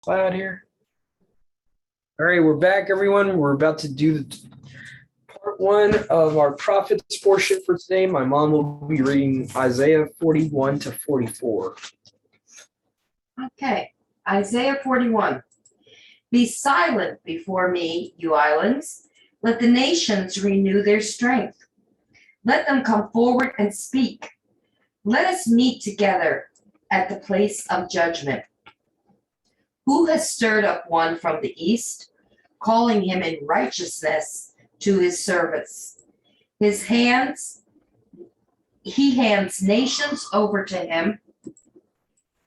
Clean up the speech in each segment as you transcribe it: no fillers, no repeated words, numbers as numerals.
Cloud here. All right, we're back, everyone. We're about to do the part one of our prophets portion for today. My mom will be reading Isaiah 41 to 44. Okay, Isaiah 41. Be silent before me, you islands. Let the nations renew their strength. Let them come forward and speak. Let us meet together at the place of judgment. Who has stirred up one from the east, calling him in righteousness to his service? He hands nations over to him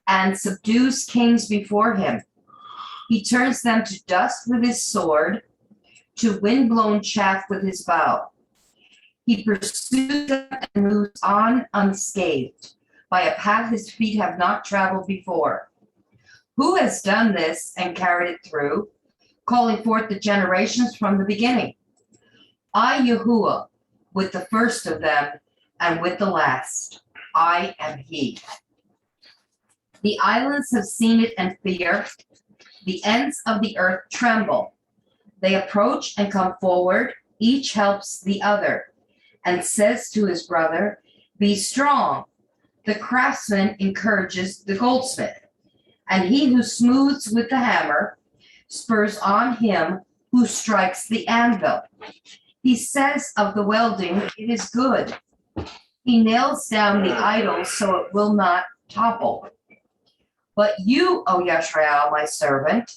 and subdues kings before him. He turns them to dust with his sword, to wind-blown chaff with his bow. He pursues them and moves on unscathed, by a path his feet have not traveled before. Who has done this and carried it through, calling forth the generations from the beginning? I, Yahuwah, with the first of them and with the last. I am he. The islands have seen it and fear. The ends of the earth tremble. They approach and come forward. Each helps the other and says to his brother, be strong. The craftsman encourages the goldsmith, and he who smooths with the hammer spurs on him who strikes the anvil. He says of the welding, it is good. He nails down the idol so it will not topple. But you, O Yashrael, my servant,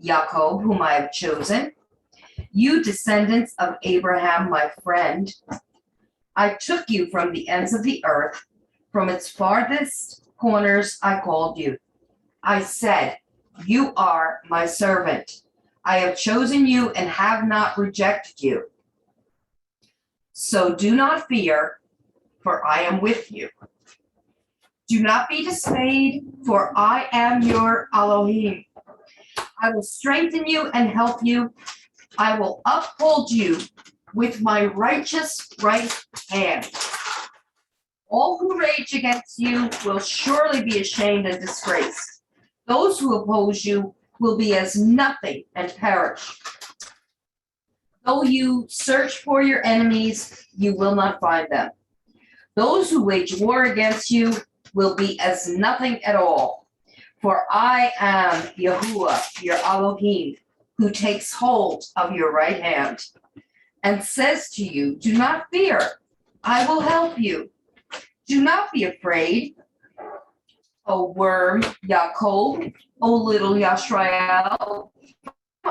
Jacob, whom I have chosen, you descendants of Abraham, my friend, I took you from the ends of the earth, from its farthest corners I called you. I said, you are my servant. I have chosen you and have not rejected you. So do not fear, for I am with you. Do not be dismayed, for I am your Elohim. I will strengthen you and help you. I will uphold you with my righteous right hand. All who rage against you will surely be ashamed and disgraced. Those who oppose you will be as nothing and perish. Though you search for your enemies, you will not find them. Those who wage war against you will be as nothing at all. For I am Yahuwah, your Elohim, who takes hold of your right hand and says to you, do not fear, I will help you. Do not be afraid, O worm Yaakov, O little Yashrael.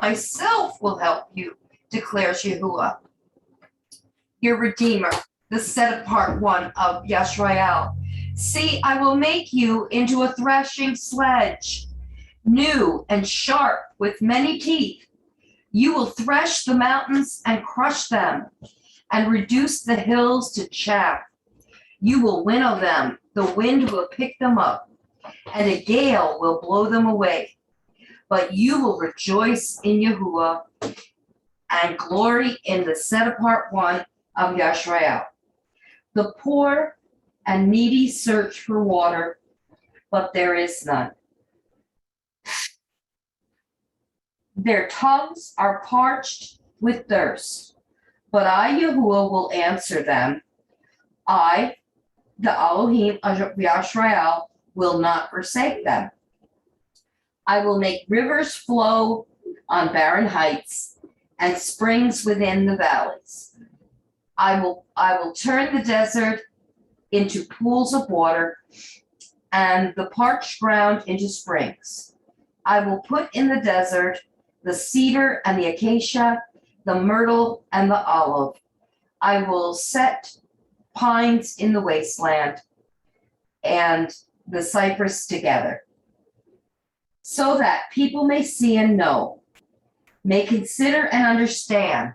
Myself will help you, declares Yahuwah, your Redeemer, the set-apart one of Yashrael. See, I will make you into a threshing sledge, new and sharp with many teeth. You will thresh the mountains and crush them, and reduce the hills to chaff. You will winnow them, the wind will pick them up, and a gale will blow them away. But you will rejoice in Yahuwah and glory in the set-apart one of Yashrael. The poor and needy search for water, but there is none. Their tongues are parched with thirst, but I, Yahuwah, will answer them. I, the Elohim of Yashrael, will not forsake them. I will make rivers flow on barren heights and springs within the valleys. I will turn the desert into pools of water and the parched ground into springs. I will put in the desert the cedar and the acacia, the myrtle and the olive. I will set pines in the wasteland and the cypress together, so that people may see and know, may consider and understand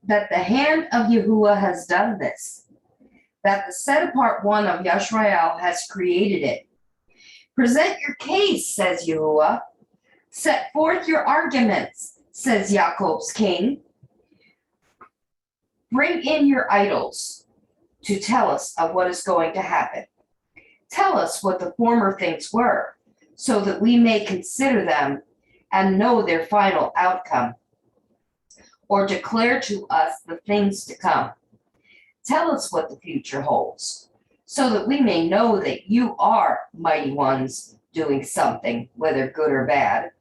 that the hand of Yahuwah has done this, that the set-apart one of Yashrael has created it. Present your case, says Yahuwah. Set forth your arguments, says Jacob's king. Bring in your idols to tell us of what is going to happen. Tell us what the former things were, so that we may consider them and know their final outcome, or declare to us the things to come. Tell us what the future holds, so that we may know that you are mighty ones doing something, whether good or bad,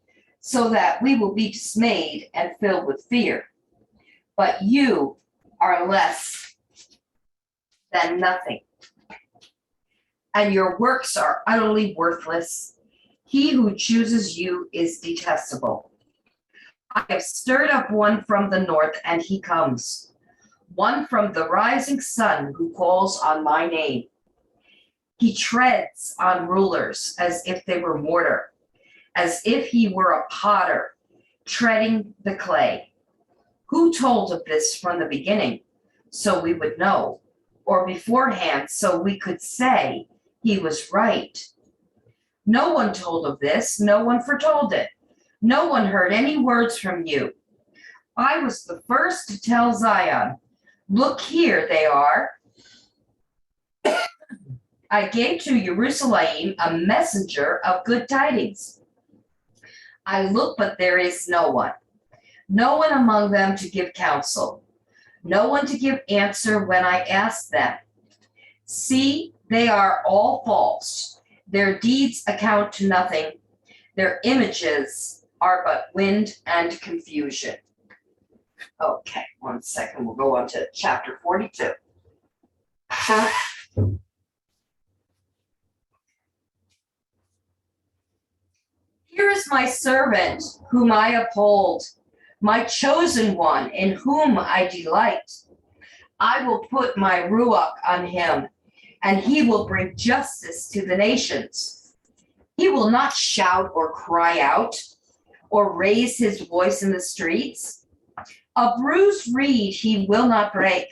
so that we will be dismayed and filled with fear. But you are less than nothing, and your works are utterly worthless. He who chooses you is detestable. I have stirred up one from the north, and he comes, one from the rising sun who calls on my name. He treads on rulers as if they were mortar, as if he were a potter treading the clay. Who told of this from the beginning, so we would know, or beforehand, so we could say he was right? No one told of this, no one foretold it. No one heard any words from you. I was the first to tell Zion, look, here they are. I gave to Jerusalem a messenger of good tidings. I look, but there is no one among them to give counsel, no one to give answer when I ask them. See, they are all false. Their deeds account to nothing. Their images are but wind and confusion. Okay, 1 second. We'll go on to chapter 42. Here is my servant, whom I uphold, my chosen one, in whom I delight. I will put my ruach on him, and he will bring justice to the nations. He will not shout or cry out, or raise his voice in the streets. A bruised reed he will not break,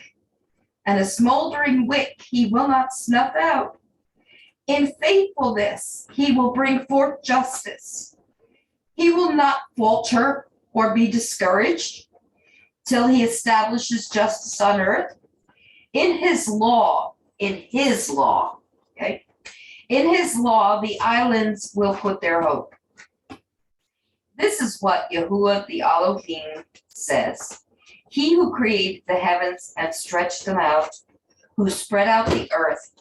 and a smoldering wick he will not snuff out. In faithfulness he will bring forth justice. He will not falter or be discouraged till he establishes justice on earth. In his law, okay? In his law, the islands will put their hope. This is what Yahuwah the Elohim says. He who created the heavens and stretched them out, who spread out the earth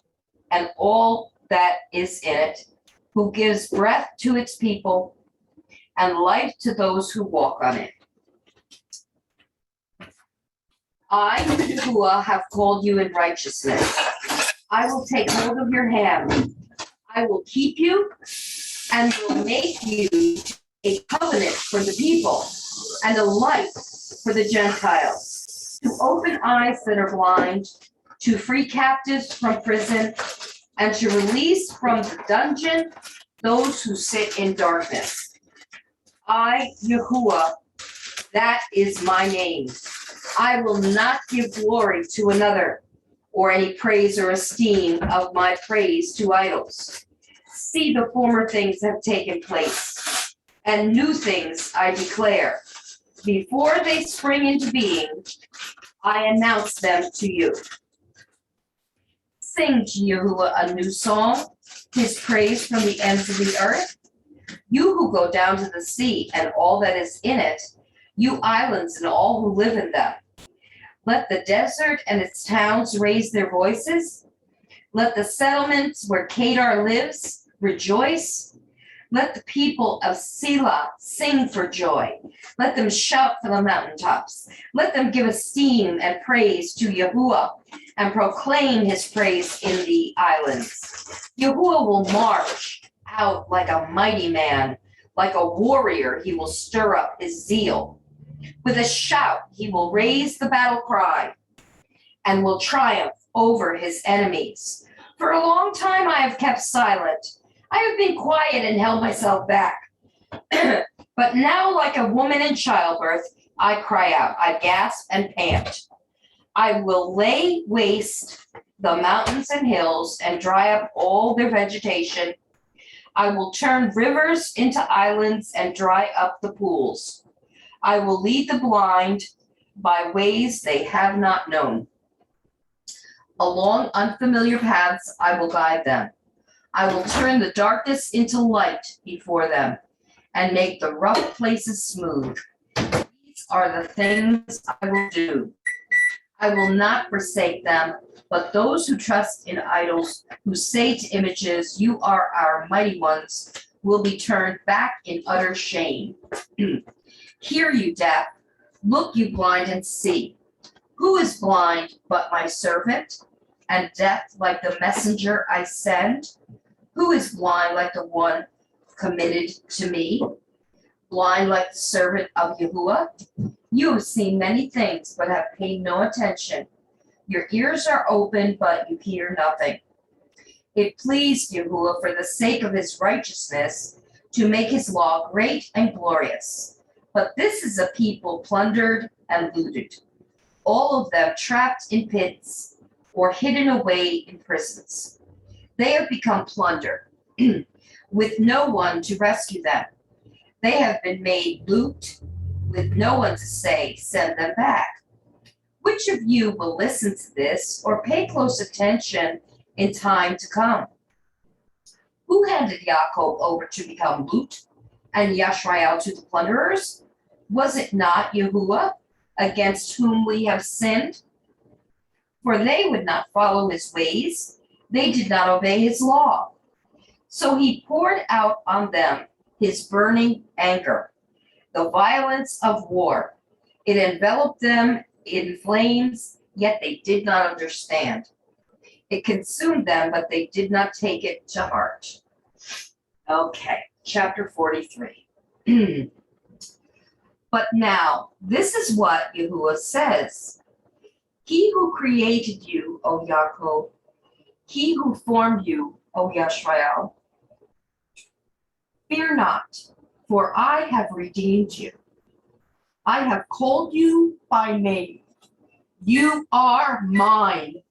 and all that is in it, who gives breath to its people and life to those who walk on it. I, Yahuwah, have called you in righteousness. I will take hold of your hand. I will keep you and will make you a covenant for the people and a light for the Gentiles, to open eyes that are blind, to free captives from prison, and to release from the dungeon those who sit in darkness. I, Yahuwah, that is my name. I will not give glory to another, or any praise or esteem of my praise to idols. See, the former things have taken place, and new things I declare. Before they spring into being, I announce them to you. Sing to Yahuwah a new song, his praise from the ends of the earth. You who go down to the sea and all that is in it, you islands and all who live in them. Let the desert and its towns raise their voices. Let the settlements where Kedar lives rejoice. Let the people of Selah sing for joy. Let them shout from the mountaintops. Let them give esteem and praise to Yahuwah and proclaim his praise in the islands. Yahuwah will march out like a mighty man. Like a warrior, he will stir up his zeal. With a shout, he will raise the battle cry and will triumph over his enemies. For a long time I have kept silent. I have been quiet and held myself back. But now, like a woman in childbirth, I cry out, I gasp and pant. I will lay waste the mountains and hills and dry up all their vegetation. I will turn rivers into islands and dry up the pools. I will lead the blind by ways they have not known. Along unfamiliar paths I will guide them. I will turn the darkness into light before them, and make the rough places smooth. These are the things I will do. I will not forsake them, but those who trust in idols, who say to images, "You are our mighty ones," will be turned back in utter shame. Hear, you deaf, look, you blind, and see. Who is blind but my servant, and deaf like the messenger I send? Who is blind like the one committed to me? Blind like the servant of Yahuwah? You have seen many things, but have paid no attention. Your ears are open, but you hear nothing. It pleased Yahuwah, for the sake of his righteousness, to make his law great and glorious. But this is a people plundered and looted, all of them trapped in pits or hidden away in prisons. They have become plunder, with no one to rescue them. They have been made loot, with no one to say, "Send them back." Which of you will listen to this or pay close attention in time to come? Who handed Yaakov over to become loot and Yashrael to the plunderers? Was it not Yahuwah, against whom we have sinned? For they would not follow his ways, they did not obey his law. So he poured out on them his burning anger, the violence of war. It enveloped them in flames, yet they did not understand. It consumed them, but they did not take it to heart. Okay, chapter 43. But now, this is what Yahuwah says. He who created you, O Yaakov, he who formed you, O Yashrael, fear not, for I have redeemed you. I have called you by name. You are mine.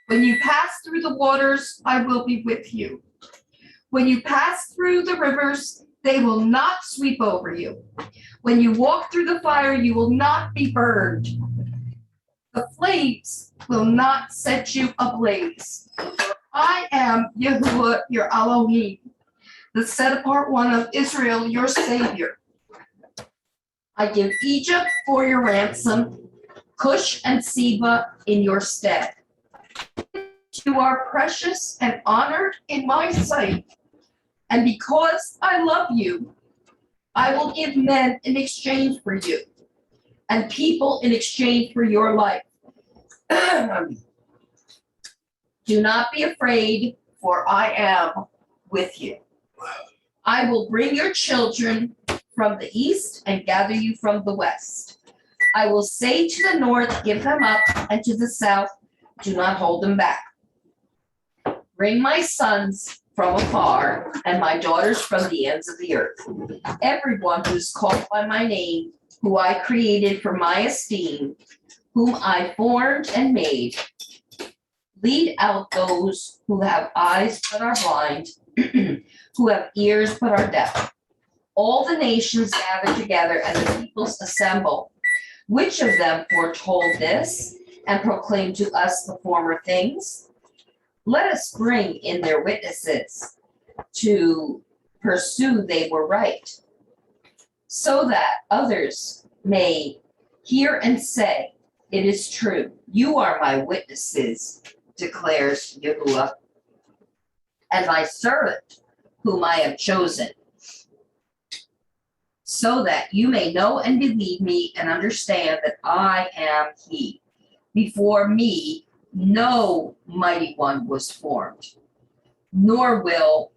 When you pass through the waters, I will be with you. When you pass through the rivers, they will not sweep over you. When you walk through the fire, you will not be burned. The flames will not set you ablaze. For I am Yahuwah, your Elohim, the set-apart one of Israel, your Savior. I give Egypt for your ransom, Cush and Seba in your stead. You are precious and honored in my sight, and because I love you, I will give men in exchange for you, and people in exchange for your life. Do not be afraid, for I am with you. I will bring your children from the east and gather you from the west. I will say to the north, give them up, and to the south, do not hold them back. Bring my sons from afar and my daughters from the ends of the earth. Everyone who is called by my name, who I created for my esteem, whom I formed and made. Lead out those who have eyes but are blind, who have ears but are deaf. All the nations gather together and the peoples assemble. Which of them foretold this and proclaimed to us the former things? Let us bring in their witnesses to pursue they were right, so that others may hear and say, it is true. You are my witnesses, declares Yahuwah, and my servant, whom I have chosen, so that you may know and believe me and understand that I am he. Before me, no mighty one was formed, nor will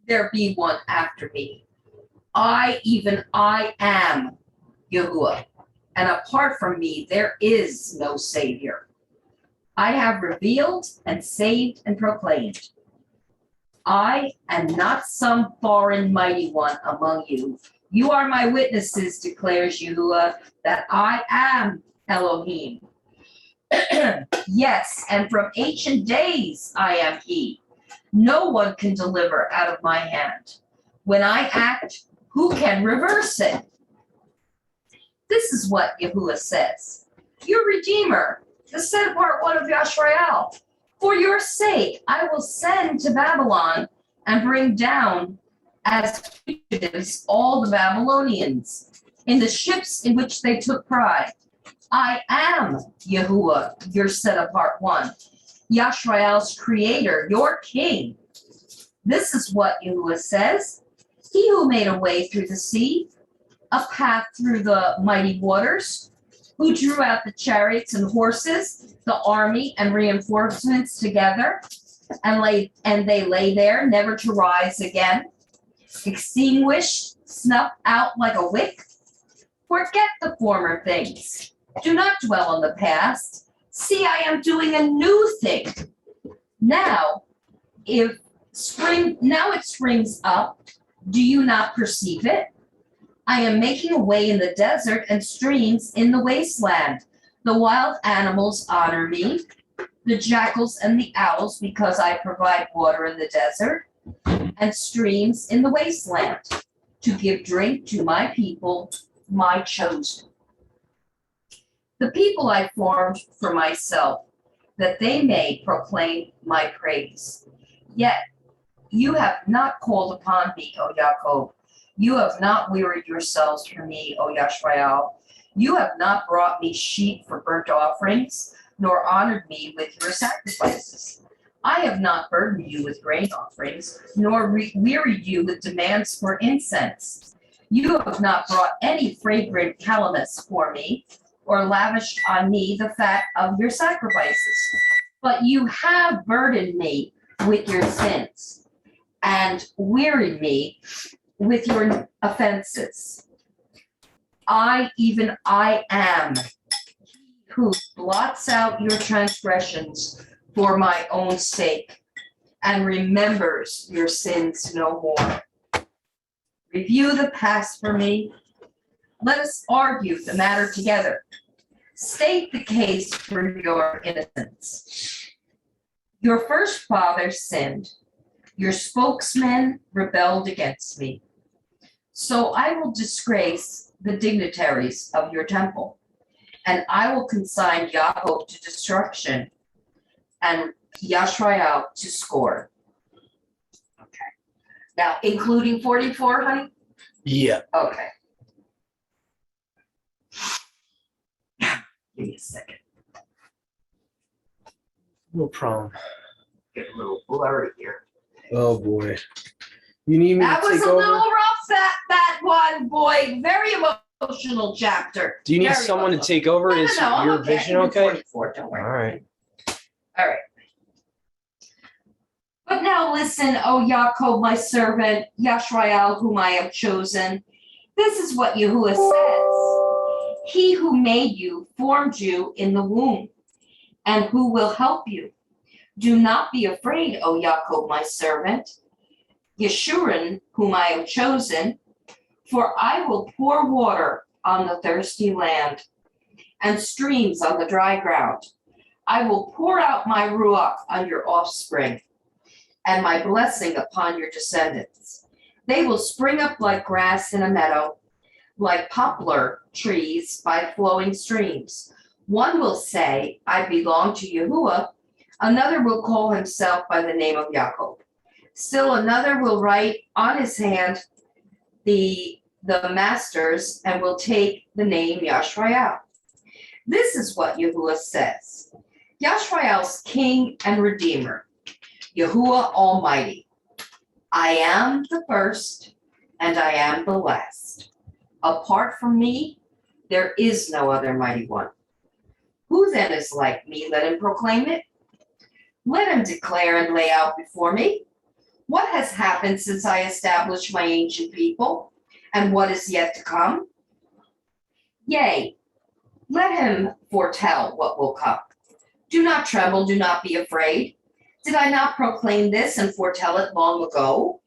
there be one after me. Even I am Yahuwah, and apart from me, there is no Savior. I have revealed and saved and proclaimed. I am not some foreign mighty one among you. You are my witnesses, declares Yahuwah, that I am Elohim. Yes, and from ancient days I am he. No one can deliver out of my hand. When I act, who can reverse it? This is what Yahuwah says. Your Redeemer, the set-apart one of Yashrael. For your sake, I will send to Babylon and bring down as fugitives all the Babylonians in the ships in which they took pride. I am Yahuwah, your set apart one, Yashrael's creator, your king. This is what Yahuwah says. He who made a way through the sea, a path through the mighty waters, who drew out the chariots and horses, the army and reinforcements together, and they lay there, never to rise again, extinguished, snuffed out like a wick. Forget the former things. Do not dwell on the past. See, I am doing a new thing. Now it springs up. Do you not perceive it? I am making a way in the desert and streams in the wasteland. The wild animals honor me, the jackals and the owls, because I provide water in the desert and streams in the wasteland to give drink to my people, my chosen. The people I formed for myself, that they may proclaim my praise. Yet you have not called upon me, O Yaakov. You have not wearied yourselves for me, O Yashrael. You have not brought me sheep for burnt offerings, nor honored me with your sacrifices. I have not burdened you with grain offerings, nor wearied you with demands for incense. You have not brought any fragrant calamus for me, or lavished on me the fat of your sacrifices. But you have burdened me with your sins, and wearied me with your offenses. Even I am who blots out your transgressions for my own sake and remembers your sins no more. Review the past for me. Let us argue the matter together. State the case for your innocence. Your first father sinned. Your spokesman rebelled against me. So I will disgrace the dignitaries of your temple, and I will consign Yaakov to destruction and Yashrael to scorn. Okay. Now, including 44, honey? Yeah. Okay. Give me a second. No problem. Get a little blurry here. Oh boy. You need me That to was take a over? little rough, that one, boy. Very emotional chapter. Do you need Very someone to emotional. take over? No, Is I'm your okay. vision I can do okay? 44, don't worry. All right. All right. But now listen, O Yaakov, my servant, Yashrael, whom I have chosen. This is what Yahuwah says. He who made you formed you in the womb, and who will help you. Do not be afraid, O Yaakov, my servant, Yeshurun, whom I have chosen, for I will pour water on the thirsty land and streams on the dry ground. I will pour out my ruach on your offspring and my blessing upon your descendants. They will spring up like grass in a meadow, like poplar trees by flowing streams. One will say, I belong to Yahuwah. Another will call himself by the name of Yaakov. Still another will write on his hand the masters and will take the name Yashrael. This is what Yahuwah says. Yashrael's king and redeemer, Yahuwah Almighty. I am the first and I am the last. Apart from me, there is no other mighty one. Who then is like me? Let him proclaim it. Let him declare and lay out before me. What has happened since I established my ancient people, and what is yet to come? Yea, let him foretell what will come. Do not tremble, do not be afraid. Did I not proclaim this and foretell it long ago?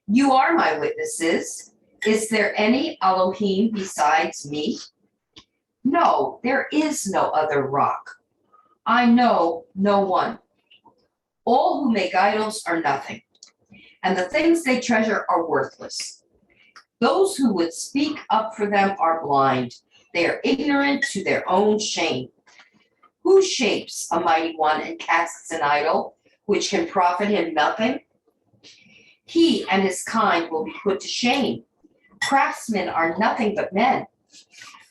You are my witnesses. Is there any Elohim besides me? No, there is no other rock. I know no one. All who make idols are nothing, and the things they treasure are worthless. Those who would speak up for them are blind. They are ignorant to their own shame. Who shapes a mighty one and casts an idol, which can profit him nothing? He and his kind will be put to shame. Craftsmen are nothing but men.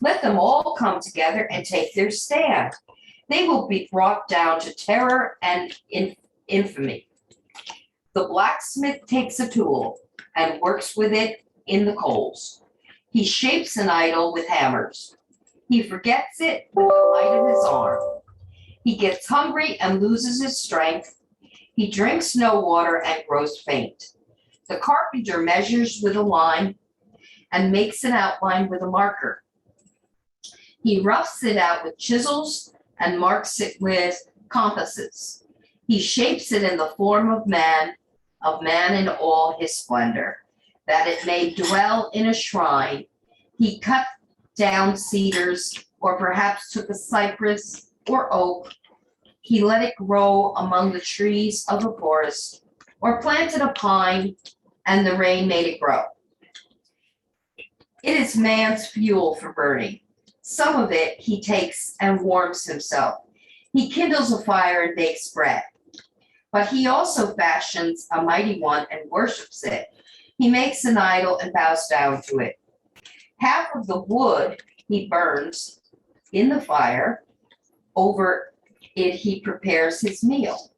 Let them all come together and take their stand. They will be brought down to terror and infamy. The blacksmith takes a tool and works with it in the coals. He shapes an idol with hammers. He forgets it with the might of his arm. He gets hungry and loses his strength. He drinks no water and grows faint. The carpenter measures with a line and makes an outline with a marker. He roughs it out with chisels and marks it with compasses. He shapes it in the form of man in all his splendor, that it may dwell in a shrine. He cut down cedars, or perhaps took a cypress or oak. He let it grow among the trees of the forest, or planted a pine, and the rain made it grow. It is man's fuel for burning. Some of it he takes and warms himself. He kindles a fire and bakes bread. But he also fashions a mighty one and worships it. He makes an idol and bows down to it. Half of the wood he burns in the fire. Over it he prepares his meal.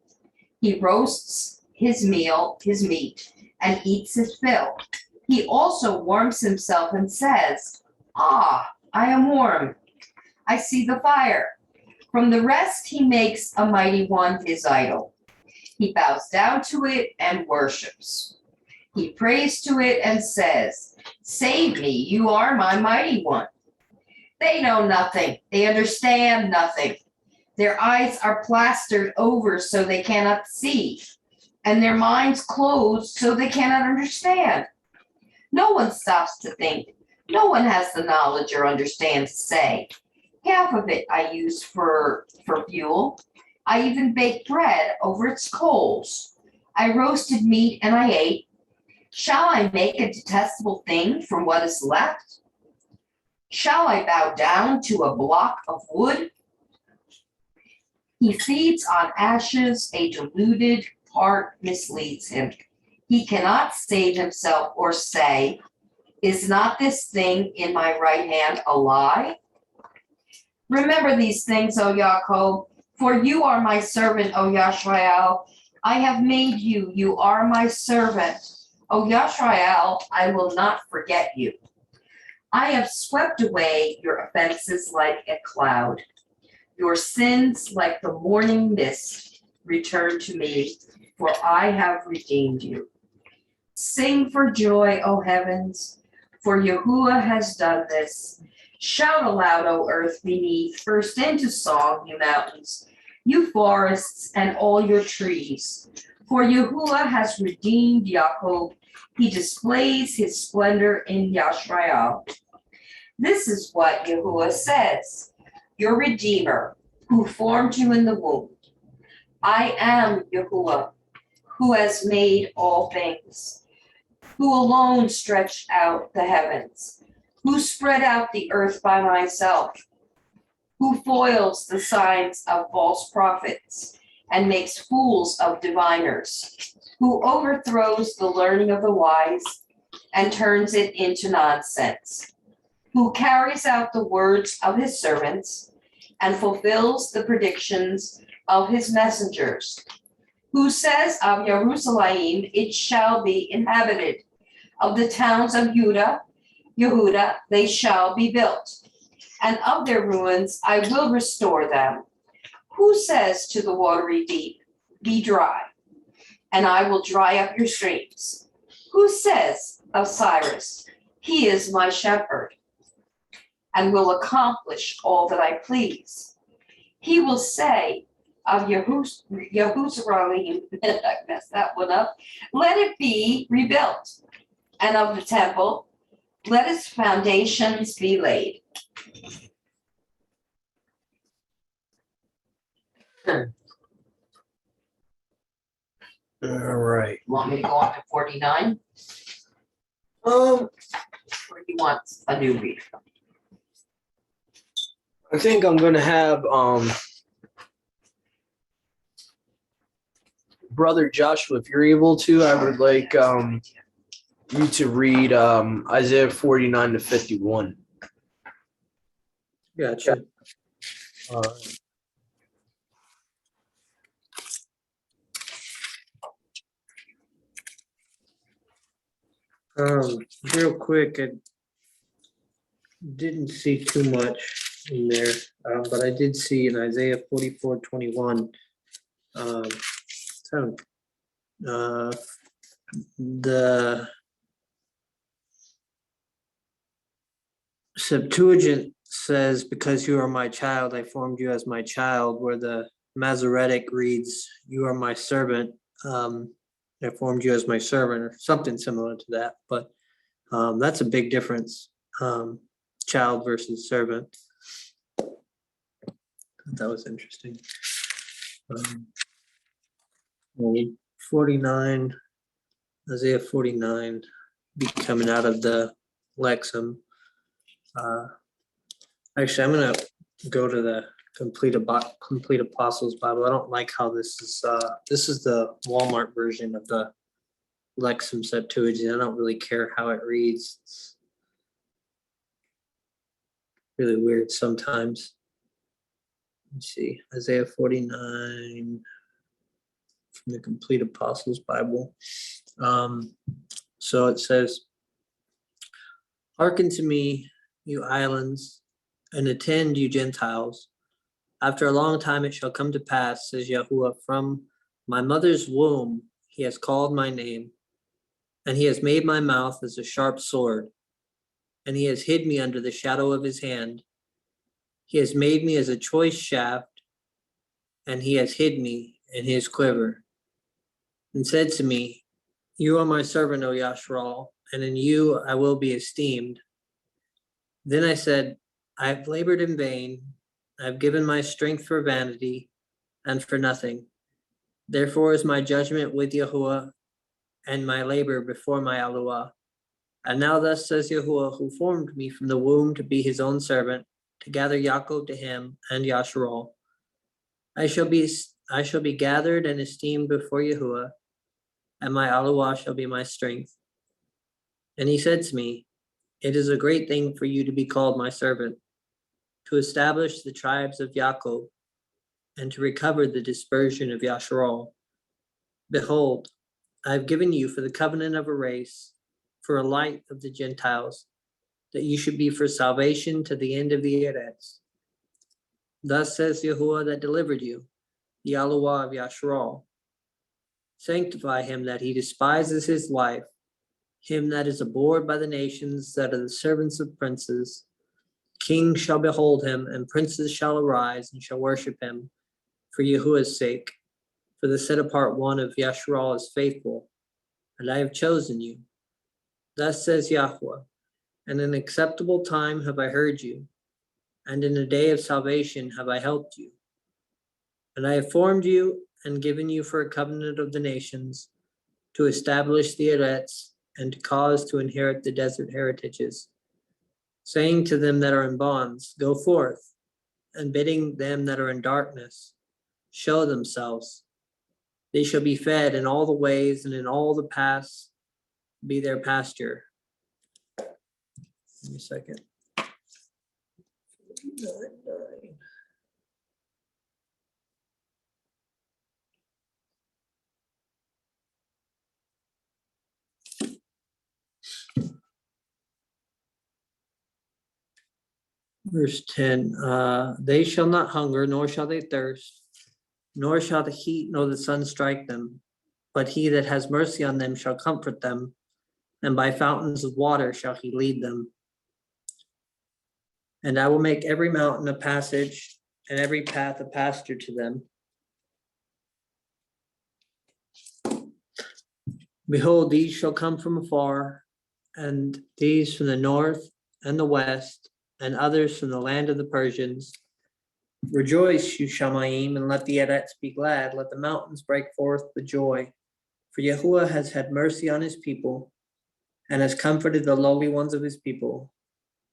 He roasts his meat, and eats his fill. He also warms himself and says, "Ah, I am warm. I see the fire." From the rest he makes a mighty one his idol. He bows down to it and worships. He prays to it and says, "Save me, you are my mighty one." They know nothing. They understand nothing. Their eyes are plastered over so they cannot see, and their minds closed so they cannot understand. No one stops to think. No one has the knowledge or understand to say. Half of it I use for fuel. I even baked bread over its coals. I roasted meat and I ate. Shall I make a detestable thing from what is left? Shall I bow down to a block of wood? He feeds on ashes, a deluded heart misleads him. He cannot save himself or say, "Is not this thing in my right hand a lie?" Remember these things, O Yaakov, for you are my servant, O Yashrael. I have made you, you are my servant. O Yashrael, I will not forget you. I have swept away your offenses like a cloud. Your sins like the morning mist return to me, for I have redeemed you. Sing for joy, O heavens, for Yahuwah has done this. Shout aloud, O earth beneath, burst into song, you mountains, you forests and all your trees. For Yahuwah has redeemed Yaakov, he displays his splendor in Yashrael. This is what Yahuwah says, your Redeemer, who formed you in the womb. I am Yahuwah, who has made all things, who alone stretched out the heavens, who spread out the earth by myself, who foils the signs of false prophets and makes fools of diviners, who overthrows the learning of the wise and turns it into nonsense, who carries out the words of his servants and fulfills the predictions of his messengers, who says of Jerusalem, it shall be inhabited, of the towns of Yehuda, they shall be built, and of their ruins I will restore them. Who says to the watery deep, be dry, and I will dry up your streams? Who says of Cyrus, he is my shepherd, and will accomplish all that I please? He will say of Yehuzralim, I messed that one up, let it be rebuilt, and of the temple, let its foundations be laid. All right. Want me to go on to 49, Um, or do you want a new read? I think I'm gonna have Brother Joshua, if you're able to, I would like you to read Isaiah 49 to 51. Gotcha. Real quick, I didn't see too much in there, but I did see in Isaiah 44:21. So, the Septuagint says, "Because you are my child, I formed you as my child," where the Masoretic reads, "You are my servant. I formed you as my servant," or something similar to that. But that's a big difference, child versus servant. That was interesting. 49, Isaiah 49, be coming out of the Lexham. Actually, I'm gonna go to the Complete Apostles Bible. I don't like how this is the Walmart version of the Lexham Septuagint. I don't really care how it reads. It's really weird sometimes. Let's see, Isaiah 49 from the Complete Apostles Bible. So it says, "Hearken to me, you islands, and attend, you Gentiles. After a long time it shall come to pass, says Yahuwah, from my mother's womb he has called my name, and he has made my mouth as a sharp sword, and he has hid me under the shadow of his hand. He has made me as a choice shaft, and he has hid me in his quiver, and said to me, You are my servant, O Yashral, and in you I will be esteemed. Then I said, I have labored in vain. I have given my strength for vanity and for nothing. Therefore is my judgment with Yahuwah and my labor before my Aluah. And now thus says Yahuwah, who formed me from the womb to be his own servant, to gather Yaakov to him and Yasharal. I shall be gathered and esteemed before Yahuwah, and my Aluah shall be my strength. And he said to me, It is a great thing for you to be called my servant, to establish the tribes of Yaakov, and to recover the dispersion of Yasharal. Behold, I have given you for the covenant of a race, for a light of the Gentiles, that you should be for salvation to the end of the Eretz. Thus says Yahuwah that delivered you, the Aluah of Yasharal. Sanctify him that he despises his life, him that is abhorred by the nations, that are the servants of princes. Kings shall behold him, and princes shall arise and shall worship him, for Yahuwah's sake. For the set apart one of Yasharal is faithful, and I have chosen you. Thus says Yahuwah, in an acceptable time have I heard you, and in a day of salvation have I helped you. And I have formed you and given you for a covenant of the nations, to establish the Eretz, and to cause to inherit the desert heritages, saying to them that are in bonds, Go forth, and bidding them that are in darkness, show themselves. They shall be fed in all the ways, and in all the paths be their pasture. Give me a second. 9:9. Verse 10, they shall not hunger, nor shall they thirst, nor shall the heat nor the sun strike them. But he that has mercy on them shall comfort them, and by fountains of water shall he lead them. And I will make every mountain a passage, and every path a pasture to them. Behold, these shall come from afar, and these from the north and the west, and others from the land of the Persians. Rejoice, you Shamayim, and let the Eretz be glad. Let the mountains break forth with joy. For Yahuwah has had mercy on his people, and has comforted the lowly ones of his people.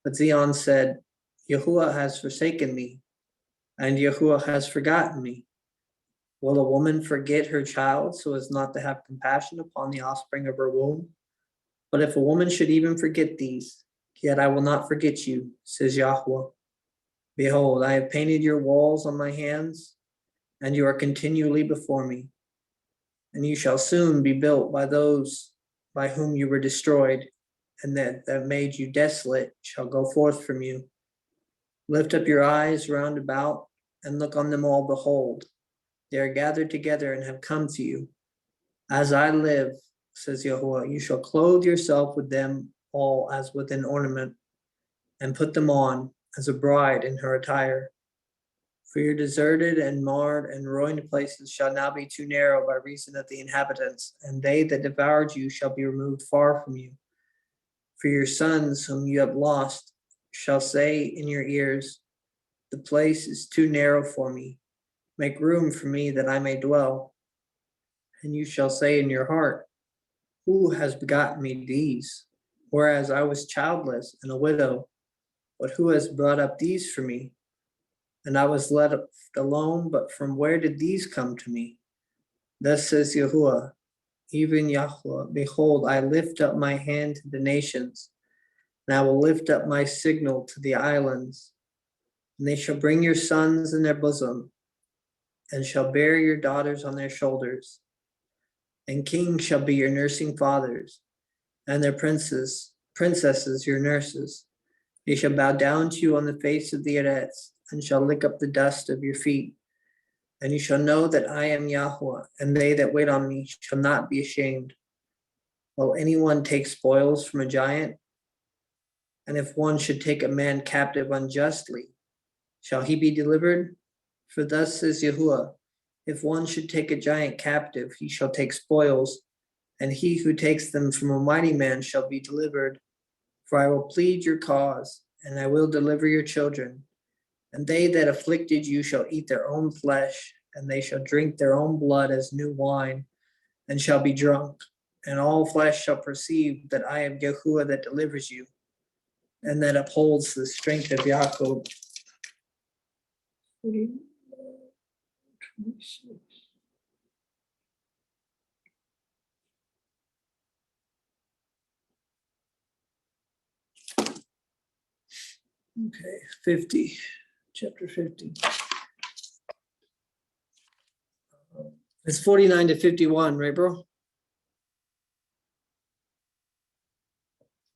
But Zion said, Yahuwah has forsaken me, and Yahuwah has forgotten me. Will a woman forget her child so as not to have compassion upon the offspring of her womb? But if a woman should even forget these, yet I will not forget you, says Yahweh. Behold, I have painted your walls on my hands, and you are continually before me. And you shall soon be built by those by whom you were destroyed, and that made you desolate shall go forth from you. Lift up your eyes round about, and look on them all. Behold, they are gathered together and have come to you. As I live, says Yahweh, you shall clothe yourself with them all as with an ornament, and put them on as a bride in her attire. For your deserted and marred and ruined places shall now be too narrow by reason of the inhabitants, and they that devoured you shall be removed far from you. For your sons whom you have lost shall say in your ears, the place is too narrow for me. Make room for me that I may dwell. And you shall say in your heart, who has begotten me these? Whereas I was childless and a widow, but who has brought up these for me? And I was left alone, but from where did these come to me? Thus says Yahuwah, even Yahweh, behold, I lift up my hand to the nations, and I will lift up my signal to the islands. And they shall bring your sons in their bosom, and shall bear your daughters on their shoulders. And kings shall be your nursing fathers, and their princesses your nurses. They shall bow down to you on the face of the earth, and shall lick up the dust of your feet. And you shall know that I am Yahweh, and they that wait on me shall not be ashamed. Will anyone take spoils from a giant? And if one should take a man captive unjustly, shall he be delivered? For thus says Yahuwah, if one should take a giant captive, he shall take spoils, and he who takes them from a mighty man shall be delivered. For I will plead your cause, and I will deliver your children. And they that afflicted you shall eat their own flesh, and they shall drink their own blood as new wine, and shall be drunk. And all flesh shall perceive that I am Yahuwah that delivers you, and that upholds the strength of Yaakov. Okay, 50, chapter 50. It's 49 to 51, right, bro?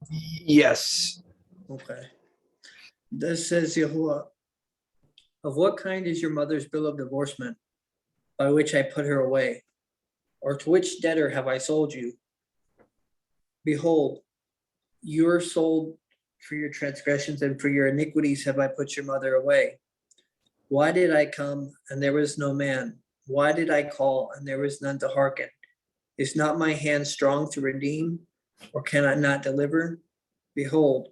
Yes. Okay. This says Yahuwah, of what kind is your mother's bill of divorcement, by which I put her away? Or to which debtor have I sold you? Behold, you are sold for your transgressions, and for your iniquities have I put your mother away. Why did I come, and there was no man? Why did I call, and there was none to hearken? Is not my hand strong to redeem, or can I not deliver? Behold,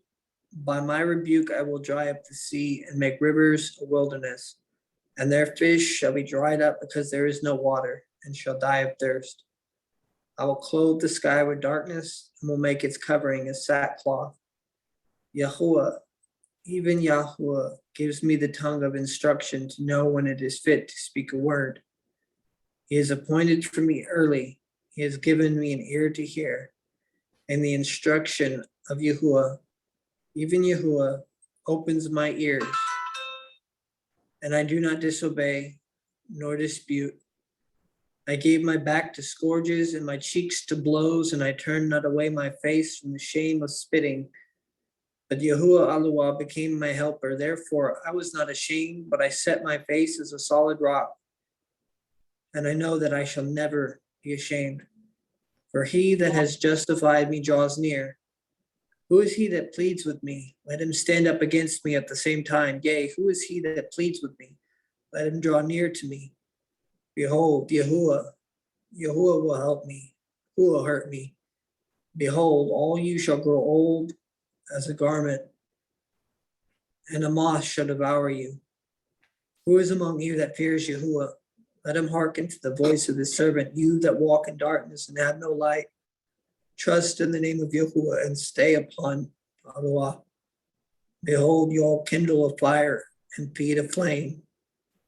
by my rebuke I will dry up the sea, and make rivers a wilderness, and their fish shall be dried up because there is no water, and shall die of thirst. I will clothe the sky with darkness, and will make its covering as sackcloth. Yahuwah, even Yahuwah, gives me the tongue of instruction to know when it is fit to speak a word. He has appointed for me early. He has given me an ear to hear. And the instruction of Yahuwah, even Yahuwah, opens my ears. And I do not disobey nor dispute. I gave my back to scourges and my cheeks to blows, and I turned not away my face from the shame of spitting. But Yahuwah Aluah became my helper. Therefore, I was not ashamed, but I set my face as a solid rock. And I know that I shall never be ashamed. For he that has justified me draws near. Who is he that pleads with me? Let him stand up against me at the same time. Yea, who is he that pleads with me? Let him draw near to me. Behold, Yahuwah will help me. Who will hurt me? Behold, all you shall grow old as a garment, and a moth shall devour you. Who is among you that fears Yahuwah? Let him hearken to the voice of his servant. You that walk in darkness and have no light, trust in the name of Yahuwah and stay upon Allah. Behold, you all kindle a fire and feed a flame.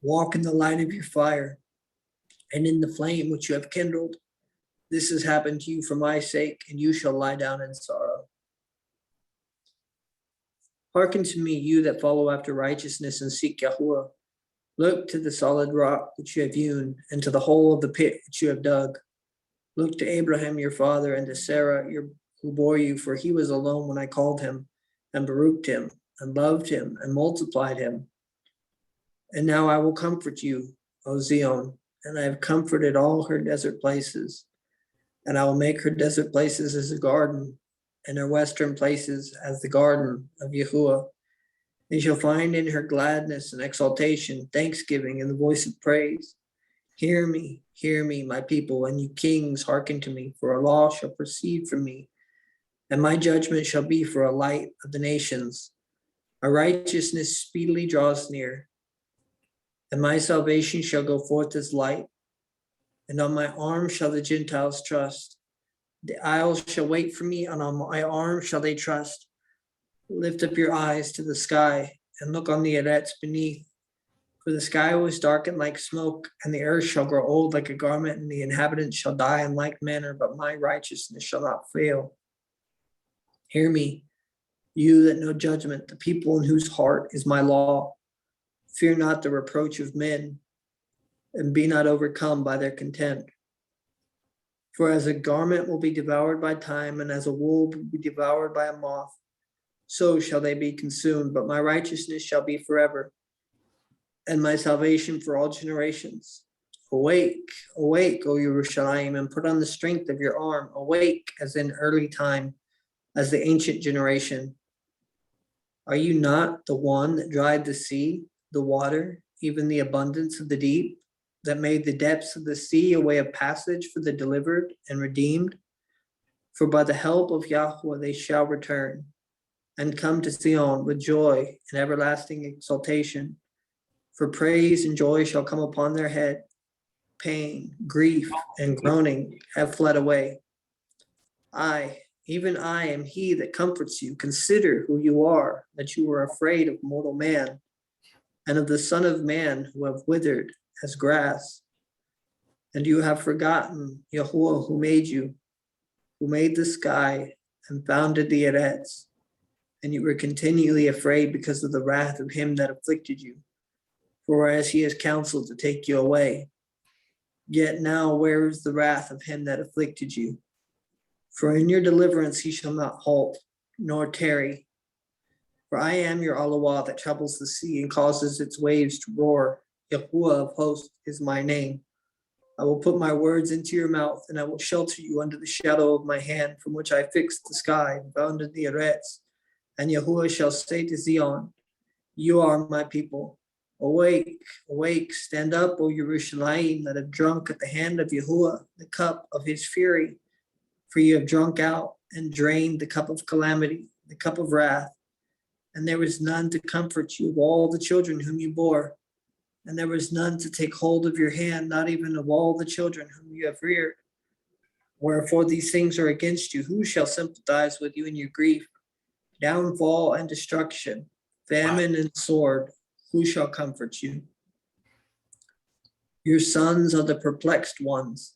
Walk in the light of your fire. and in the flame which you have kindled. This has happened to you for my sake, and you shall lie down in sorrow. Hearken to me, you that follow after righteousness and seek Yahuwah. Look to the solid rock which you have hewn, and to the hole of the pit which you have dug. Look to Abraham your father, and to Sarah who bore you, for he was alone when I called him, and baruched him, and loved him, and multiplied him. And now I will comfort you, O Zion, and I have comforted all her desert places. And I will make her desert places as a garden, and her western places as the garden of Yahuwah. They shall find in her gladness and exaltation, thanksgiving, and the voice of praise. Hear me, my people, and you kings, hearken to me, for a law shall proceed from me, and my judgment shall be for a light of the nations. My righteousness speedily draws near, and my salvation shall go forth as light. And on my arm shall the Gentiles trust. The isles shall wait for me, and on my arm shall they trust. Lift up your eyes to the sky, and look on the Eretz beneath. For the sky was darkened like smoke, and the earth shall grow old like a garment, and the inhabitants shall die in like manner, but my righteousness shall not fail. Hear me, you that know judgment, the people in whose heart is my law. Fear not the reproach of men, and be not overcome by their contempt. For as a garment will be devoured by time, and as a wool will be devoured by a moth, so shall they be consumed, but my righteousness shall be forever, and my salvation for all generations. Awake, awake, O Yerushalayim, and put on the strength of your arm. Awake as in early time, as the ancient generation. Are you not the one that dried the sea, the water, even the abundance of the deep, that made the depths of the sea a way of passage for the delivered and redeemed? For by the help of Yahweh they shall return, and come to Zion with joy and everlasting exaltation. For praise and joy shall come upon their head. Pain, grief, and groaning have fled away. Even I am he that comforts you. Consider who you are, that you are afraid of mortal man, and of the Son of Man, who have withered as grass. And you have forgotten Yahuwah, who made you, who made the sky and founded the Eretz. And you were continually afraid because of the wrath of him that afflicted you. For as he has counseled to take you away, yet now where is the wrath of him that afflicted you? For in your deliverance he shall not halt, nor tarry. For I am your Alawah that troubles the sea and causes its waves to roar. Yahuwah of hosts is my name. I will put my words into your mouth, and I will shelter you under the shadow of my hand, from which I fixed the sky and bounded the Eretz. And Yahuwah shall say to Zion, you are my people. Awake, awake, stand up, O Yerushalayim, that have drunk at the hand of Yahuwah the cup of his fury. For you have drunk out and drained the cup of calamity, the cup of wrath. And there was none to comfort you of all the children whom you bore. And there was none to take hold of your hand, not even of all the children whom you have reared. Wherefore these things are against you. Who shall sympathize with you in your grief? Downfall and destruction, famine and sword. Who shall comfort you? Your sons are the perplexed ones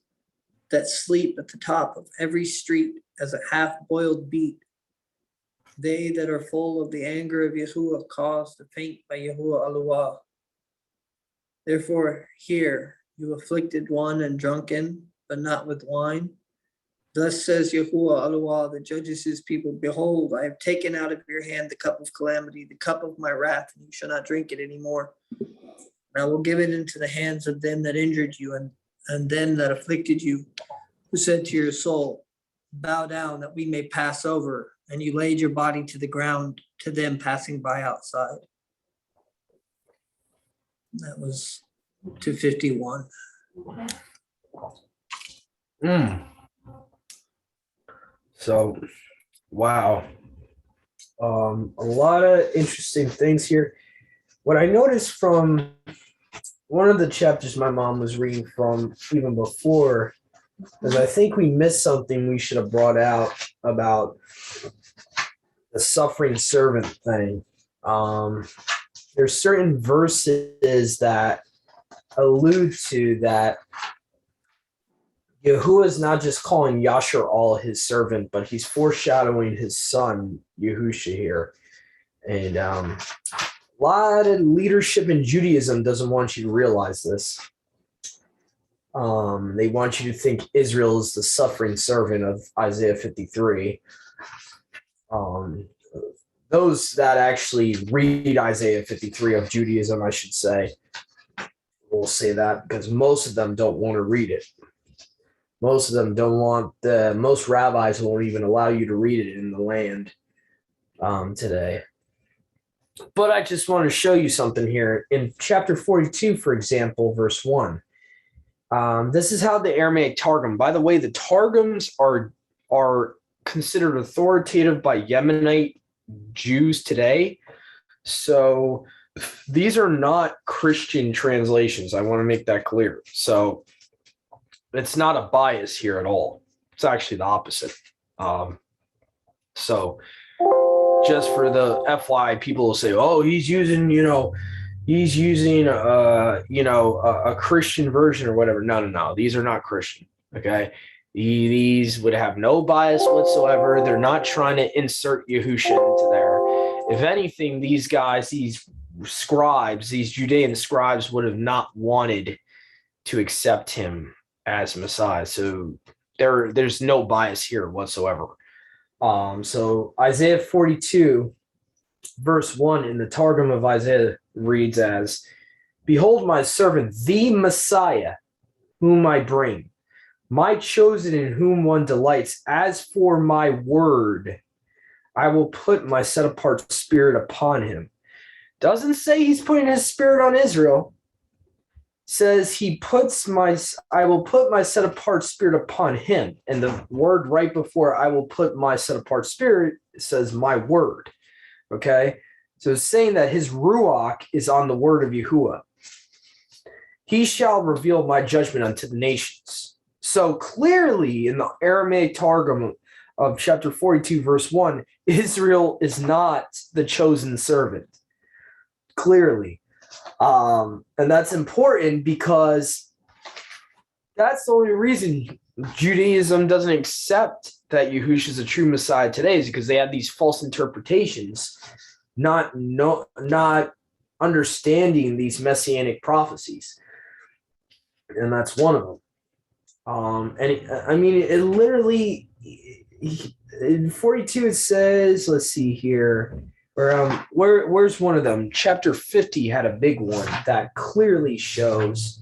that sleep at the top of every street as a half-boiled beet. They that are full of the anger of Yahuwah caused to faint by Yahuwah Aluah. Therefore hear, you afflicted one and drunken, but not with wine. Thus says Yahuwah Aluah, that judges his people, behold, I have taken out of your hand the cup of calamity, the cup of my wrath, and you shall not drink it anymore. And I will give it into the hands of them that injured you and them that afflicted you, who said to your soul, bow down that we may pass over, and you laid your body to the ground to them passing by outside. That was 251. So, wow. A lot of interesting things here. What I noticed from one of the chapters my mom was reading from even before is I think we missed something we should have brought out about the suffering servant thing. There's certain verses that allude to that Yahuwah is not just calling Yashar all his servant, but he's foreshadowing his son, Yahusha here. And a lot of leadership in Judaism doesn't want you to realize this. They want you to think Israel is the suffering servant of Isaiah 53. Those that actually read Isaiah 53 of Judaism, I should say, will say that because most of them don't want to read it. Most of them don't want most rabbis won't even allow you to read it in the land today. But I just want to show you something here. In chapter 42, for example, verse 1, this is how the Aramaic Targum, by the way, the Targums are considered authoritative by Yemenite Jews today. So these are not Christian translations. I want to make that clear. So it's not a bias here at all. It's actually the opposite. So just for the FY, people will say, "Oh, he's using, a Christian version or whatever." No. These are not Christian. Okay, these would have no bias whatsoever. They're not trying to insert Yahusha into there. If anything, these guys, these scribes, these Judean scribes, would have not wanted to accept him as Messiah. So there's no bias here whatsoever. So Isaiah 42, verse 1 in the Targum of Isaiah reads as, "Behold my servant, the Messiah, whom I bring, my chosen in whom one delights. As for my word, I will put my set-apart spirit upon him." Doesn't say he's putting his spirit on Israel. Says I will put my set apart spirit upon him. And the word right before I will put my set apart spirit says my word. Okay. So it's saying that his ruach is on the word of Yahuwah. He shall reveal my judgment unto the nations. So clearly in the Aramaic Targum of chapter 42, verse 1, Israel is not the chosen servant. Clearly. And that's important because that's the only reason Judaism doesn't accept that Yahushua is a true Messiah today, is because they have these false interpretations, not understanding these messianic prophecies. And that's one of them. It literally, in 42 it says, let's see here. Where's one of them? Chapter 50 had a big one that clearly shows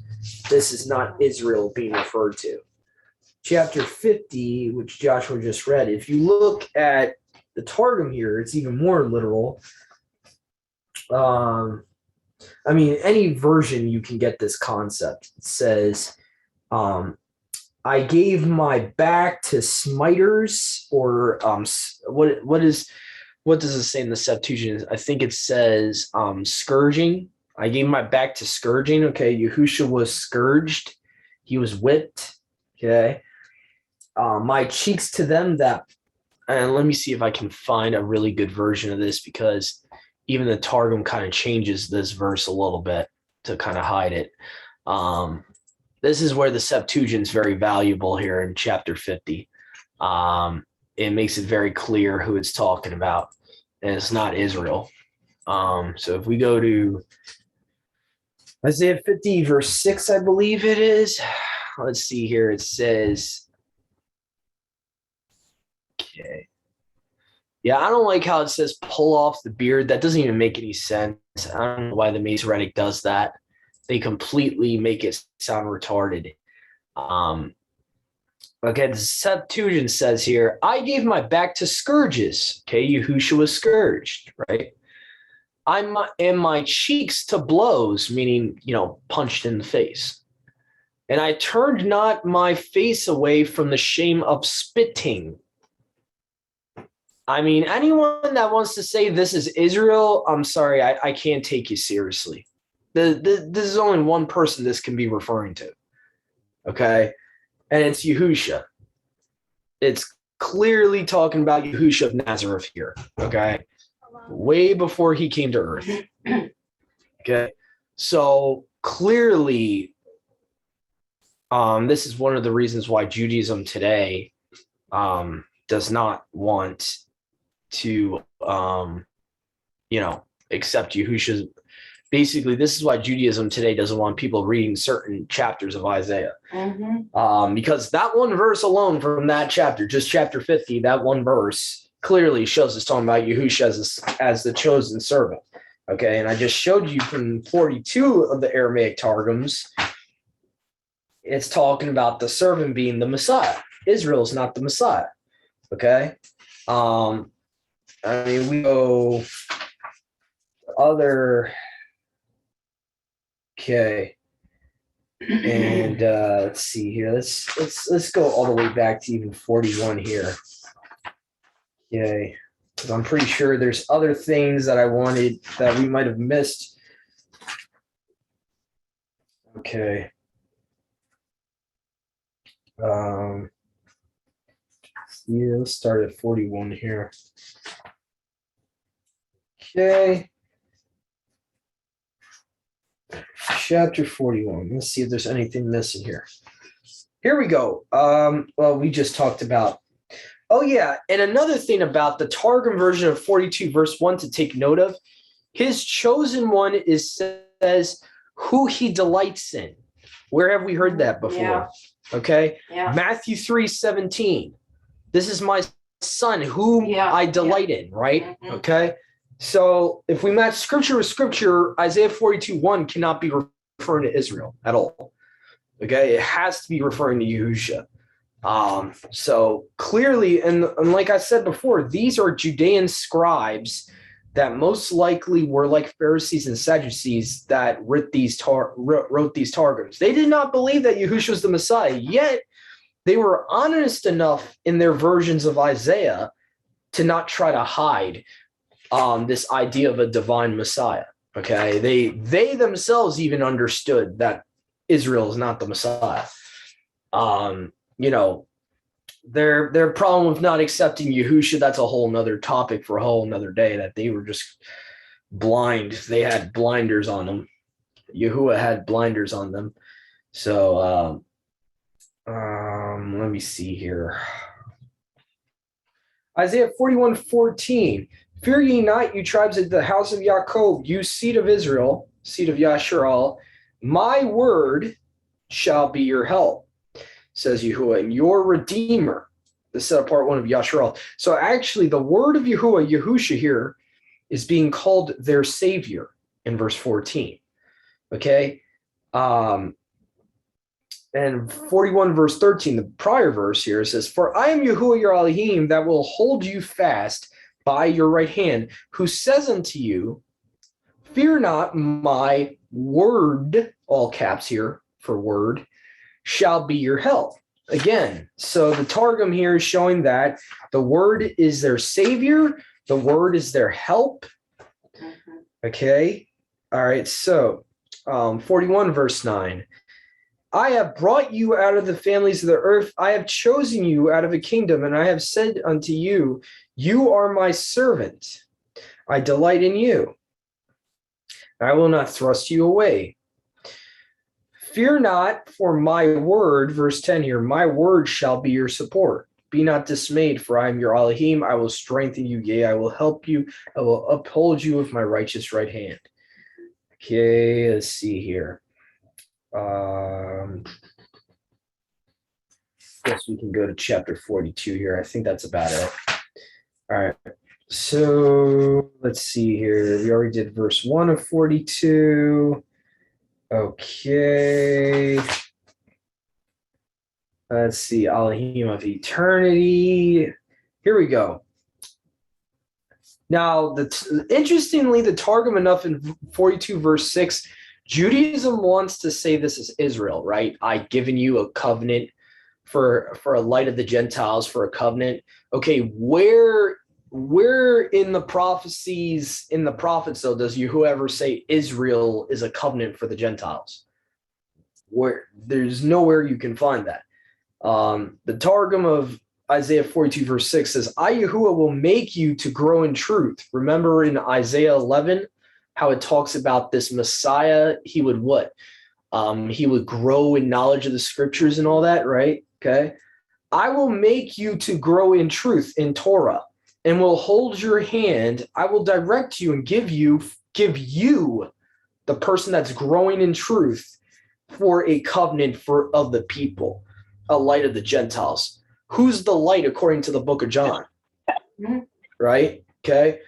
this is not Israel being referred to. Chapter 50, which Joshua just read, if you look at the Targum here, it's even more literal. Any version you can get this concept. It says, I gave my back to smiters, or what does it say in the Septuagint? I think it says scourging. I gave my back to scourging. Okay, Yahusha was scourged. He was whipped. Okay. My cheeks to them that, and let me see if I can find a really good version of this, because even the Targum kind of changes this verse a little bit to kind of hide it. This is where the Septuagint is very valuable here in chapter 50. It makes it very clear who it's talking about, and it's not Israel. So if we go to Isaiah 50, verse 6, I believe it is. Let's see here. It says, okay. Yeah, I don't like how it says pull off the beard. That doesn't even make any sense. I don't know why the Masoretic does that. They completely make it sound retarded. Okay, the Septuagint says here, I gave my back to scourges. Okay, Yahusha was scourged, right? And my cheeks to blows, meaning, punched in the face. And I turned not my face away from the shame of spitting. Anyone that wants to say this is Israel, I'm sorry, I can't take you seriously. This is only one person this can be referring to. Okay? And it's Yahusha. It's clearly talking about Yahusha of Nazareth here. Okay? Way before he came to earth. Okay? So clearly, This is one of the reasons why Judaism today does not want to, accept Yahushua's. Basically, this is why Judaism today doesn't want people reading certain chapters of Isaiah. Because that one verse alone from that chapter, just chapter 50, that one verse clearly shows us talking about Yahushua as the chosen servant. Okay, and I just showed you from 42 of the Aramaic Targums, it's talking about the servant being the Messiah. Israel is not the Messiah. Okay. We go other. Okay. And let's see here. Let's go all the way back to even 41 here. Okay. Because I'm pretty sure there's other things that I wanted that we might have missed. Okay. Let's start at 41 here. Okay. Chapter 41. Let's see if there's anything missing here. Here we go. Well, we just talked about. Oh, yeah. And another thing about the Targum version of 42, verse 1 to take note of, his chosen one says who he delights in. Where have we heard that before? Yeah. Okay. Yeah. Matthew 3:17. This is my son whom I delight in, right? Mhm. Okay. So if we match scripture with scripture, Isaiah 42:1 cannot be referring to Israel at all. Okay. It has to be referring to Yahushua. So clearly, and like I said before, these are Judean scribes that most likely were like Pharisees and Sadducees that wrote these Targums. They did not believe that Yahushua was the Messiah, yet they were honest enough in their versions of Isaiah to not try to hide this idea of a divine Messiah. Okay, they themselves even understood that Israel is not the Messiah. Their problem with not accepting Yahushua, that's a whole nother topic for a whole nother day, that they were just blind. They had blinders on them. Yahuwah had blinders on them. So let me see here. Isaiah 41:14. Fear ye not, you tribes of the house of Jacob, you seed of Israel, seed of Yasharal. My word shall be your help, says Yahuwah, and your redeemer, the set apart one of Yasharal. So actually, the word of Yahuwah, Yahusha here, is being called their savior in verse 14. Okay. And 41 verse 13, the prior verse here says, for I am Yahuwah your Elohim that will hold you fast by your right hand, who says unto you, fear not, my word, all caps here for word, shall be your help. Again, so the Targum here is showing that the word is their savior, the word is their help. Okay. All right. So 41 verse 9. I have brought you out of the families of the earth. I have chosen you out of a kingdom, and I have said unto you, you are my servant. I delight in you. I will not thrust you away. Fear not, for my word, verse 10 here, my word shall be your support. Be not dismayed, for I am your Elohim. I will strengthen you. Yea, I will help you. I will uphold you with my righteous right hand. Okay, let's see here. Guess we can go to chapter 42 here. I think that's about it. All right. So let's see here. We already did verse 1 of 42. Okay. Let's see. Elohim of eternity. Here we go. Now, interestingly, the Targum enough in 42 verse 6, Judaism wants to say this is Israel, right? I've given you a covenant for a light of the Gentiles, for a covenant. Okay, where in the prophecies, in the prophets, though, does Yahuwah ever say Israel is a covenant for the Gentiles? Where there's nowhere you can find that. The Targum of Isaiah 42 verse 6 says, I, Yahuwah, will make you to grow in truth. Remember in Isaiah 11, how it talks about this Messiah, he would what? He would grow in knowledge of the scriptures and all that, right? Okay. I will make you to grow in truth in Torah and will hold your hand. I will direct you and give you the person that's growing in truth for a covenant of the people, a light of the Gentiles. Who's the light according to the book of John? Right? Okay.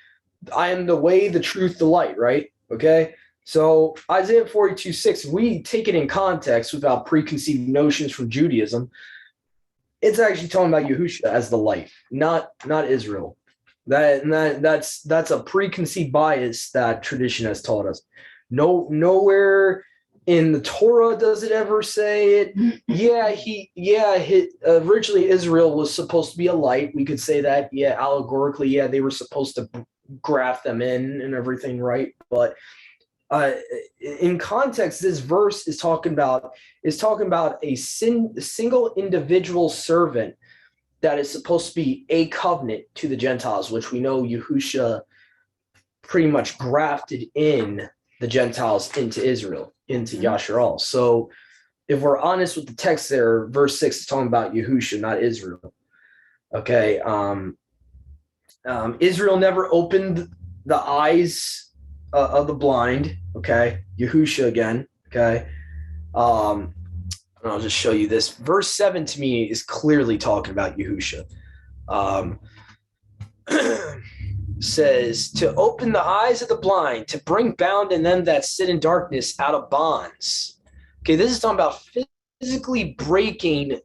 I am the way, the truth, the light, right? Okay. So Isaiah 42:6, we take it in context without preconceived notions from Judaism. It's actually talking about Yahusha as the light, not Israel. That's a preconceived bias that tradition has taught us. Nowhere in the Torah does it ever say it. Originally Israel was supposed to be a light. We could say that. Yeah, allegorically, yeah, they were supposed to graft them in and everything, right? But in context, this verse is talking about a single individual servant that is supposed to be a covenant to the Gentiles, which we know Yahusha pretty much grafted in the Gentiles into Israel, into Yasharal. So if we're honest with the text there, verse 6 is talking about Yahusha, not Israel. Okay. Israel never opened the eyes of the blind. Okay. Yahusha again. Okay. I'll just show you this. Verse 7 to me is clearly talking about Yahusha. Says to open the eyes of the blind, to bring bound in them that sit in darkness out of bonds. Okay, this is talking about physically breaking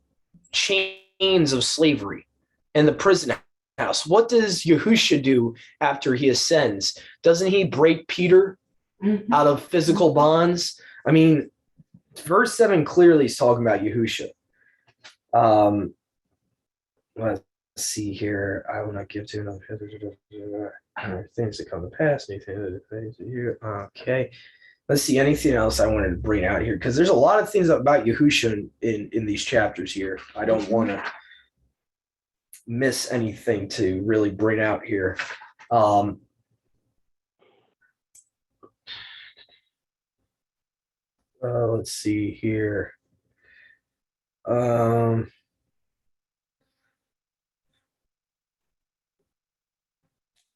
chains of slavery in the prison house. What does Yahusha do after he ascends? Doesn't he break Peter out of physical bonds? I mean, verse 7 clearly is talking about Yahusha. Let's see here. I will not give to another things that come to pass. Okay. Let's see anything else I wanted to bring out here, because there's a lot of things about Yahusha in these chapters here. I don't want to miss anything to really bring out here. Let's see here.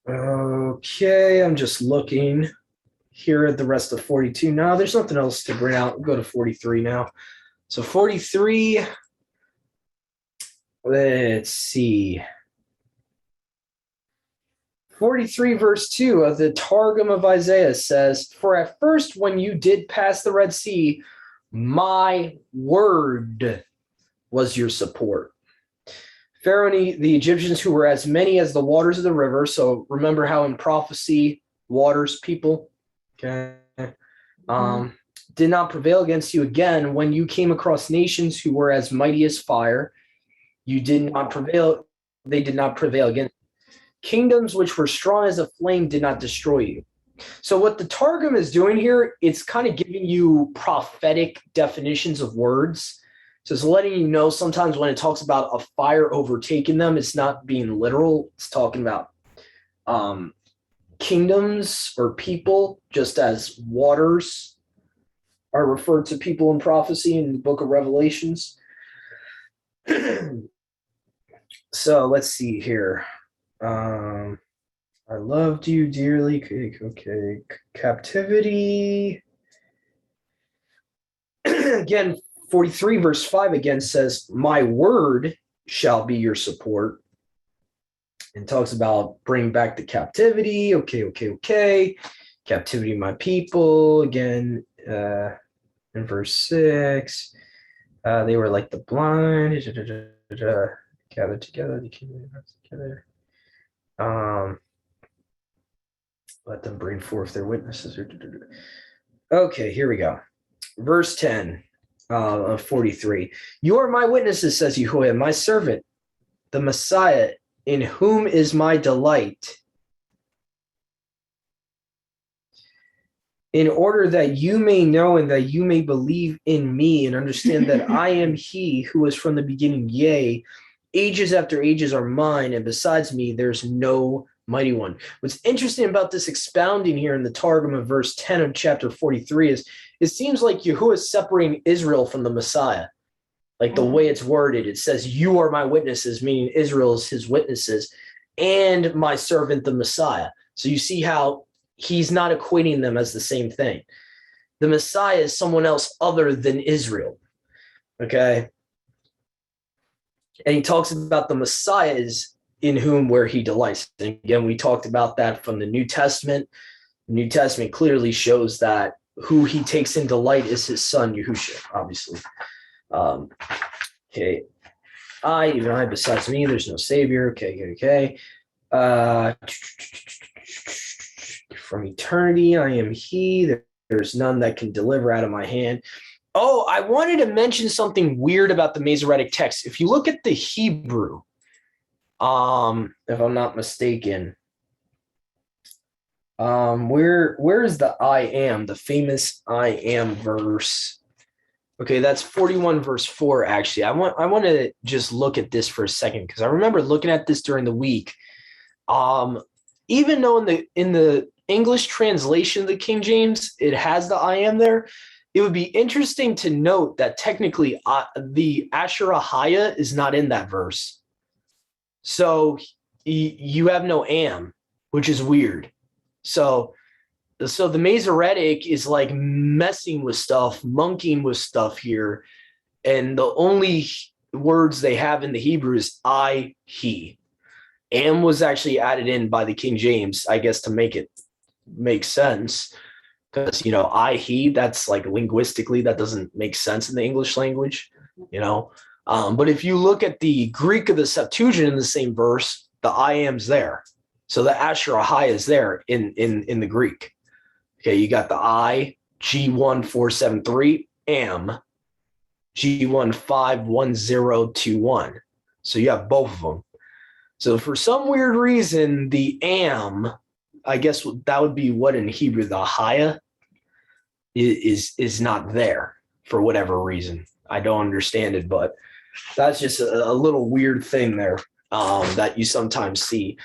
Okay, I'm just looking here at the rest of 42. Now there's nothing else to bring out. We'll go to 43 now. So 43, let's see. 43 verse 2 of the Targum of Isaiah says, for at first when you did pass the Red Sea, my word was your support. Pharaoh and the Egyptians, who were as many as the waters of the river. So remember how in prophecy, waters, people, okay, did not prevail against you again. When you came across nations who were as mighty as fire, you did not prevail. They did not prevail against you. Kingdoms which were strong as a flame did not destroy you. So what the Targum is doing here, it's kind of giving you prophetic definitions of words. So it's letting you know sometimes when it talks about a fire overtaking them, it's not being literal. It's talking about kingdoms or people, just as waters are referred to people in prophecy in the book of Revelations. So let's see here. I loved you dearly. Okay. Captivity. Again, 43 verse 5 again says, my word shall be your support. And talks about bring back the captivity. Okay. Captivity, my people. Again, in verse 6, they were like the blind. Gathered together. They came together. Let them bring forth their witnesses. Okay, here we go. Verse 10 of 43. You are my witnesses, says Yehoiah, my servant, the Messiah, in whom is my delight, in order that you may know and that you may believe in me and understand that I am he who was from the beginning. Yea, ages after ages are mine, and besides me, there's no mighty one. What's interesting about this expounding here in the Targum of verse 10 of chapter 43 is it seems like Yahuwah is separating Israel from the Messiah. Like the way it's worded, it says, "You are my witnesses," meaning Israel is his witnesses, and my servant, the Messiah. So you see how he's not equating them as the same thing. The Messiah is someone else other than Israel. Okay. And he talks about the Messiah is in whom where he delights. And again, we talked about that from the New Testament. The New Testament clearly shows that who he takes in delight is his son, Yahushua, obviously. Okay. Even I, besides me, there's no savior. Okay. From eternity, I am he. There's none that can deliver out of my hand. Oh, I wanted to mention something weird about the Masoretic text. If you look at the Hebrew, if I'm not mistaken, where is the I am, the famous I am verse? Okay, that's 41 verse 4, actually. I want to just look at this for a second because I remember looking at this during the week. Even though in the English translation of the King James, it has the I am there, it would be interesting to note that technically the Asher Ahaya is not in that verse. So you have no am, which is weird. So the Masoretic is like messing with stuff, monkeying with stuff here. And the only words they have in the Hebrew is I, he. Am was actually added in by the King James, I guess, to make it make sense. Because, I, he, that's like linguistically, that doesn't make sense in the English language, But if you look at the Greek of the Septuagint in the same verse, the I am's there. So the Asher Ahai is there in the Greek. Okay, you got the I, G1473, am, G151021. So you have both of them. So for some weird reason, the am, I guess that would be what in Hebrew, the Haya, is not there for whatever reason. I don't understand it, but that's just a little weird thing there that you sometimes see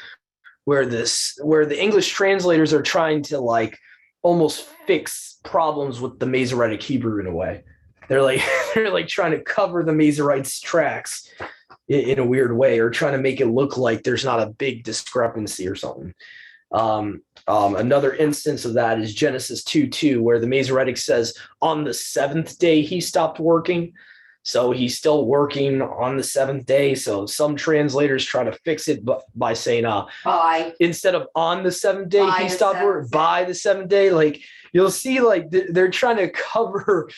where the English translators are trying to like almost fix problems with the Masoretic Hebrew in a way. They're like trying to cover the Masoretes' tracks in a weird way, or trying to make it look like there's not a big discrepancy or something. Another instance of that is Genesis 2:2, where the Masoretic says on the seventh day he stopped working. So he's still working on the seventh day. So some translators try to fix it by saying, instead of on the seventh day, he stopped working by the seventh day. Like you'll see, like they're trying to cover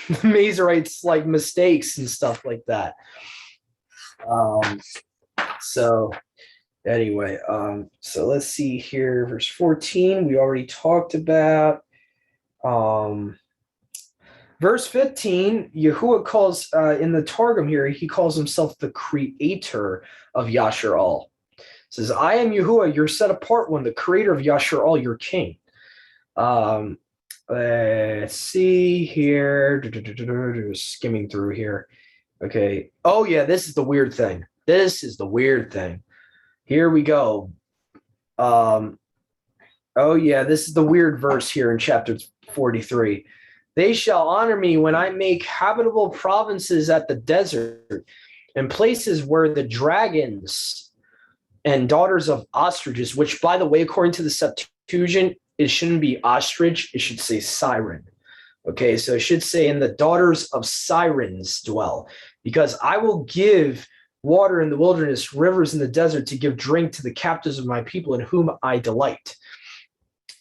the Masoretes' like mistakes and stuff like that. So anyway, so let's see here, verse 14, we already talked about. Verse 15, Yahuwah calls, in the Targum here, he calls himself the creator of Yasharal. It says, I am Yahuwah, your set apart one, the creator of Yasharal, your king. Let's see here. Just skimming through here. Okay. Oh, yeah, this is the weird thing. Here we go. Oh, yeah, this is the weird verse here in chapter 43. They shall honor me when I make habitable provinces at the desert and places where the dragons and daughters of ostriches, which, by the way, according to the Septuagint, it shouldn't be ostrich, it should say siren. Okay, so it should say, in the daughters of sirens dwell, because I will give water in the wilderness, rivers in the desert to give drink to the captives of my people in whom I delight.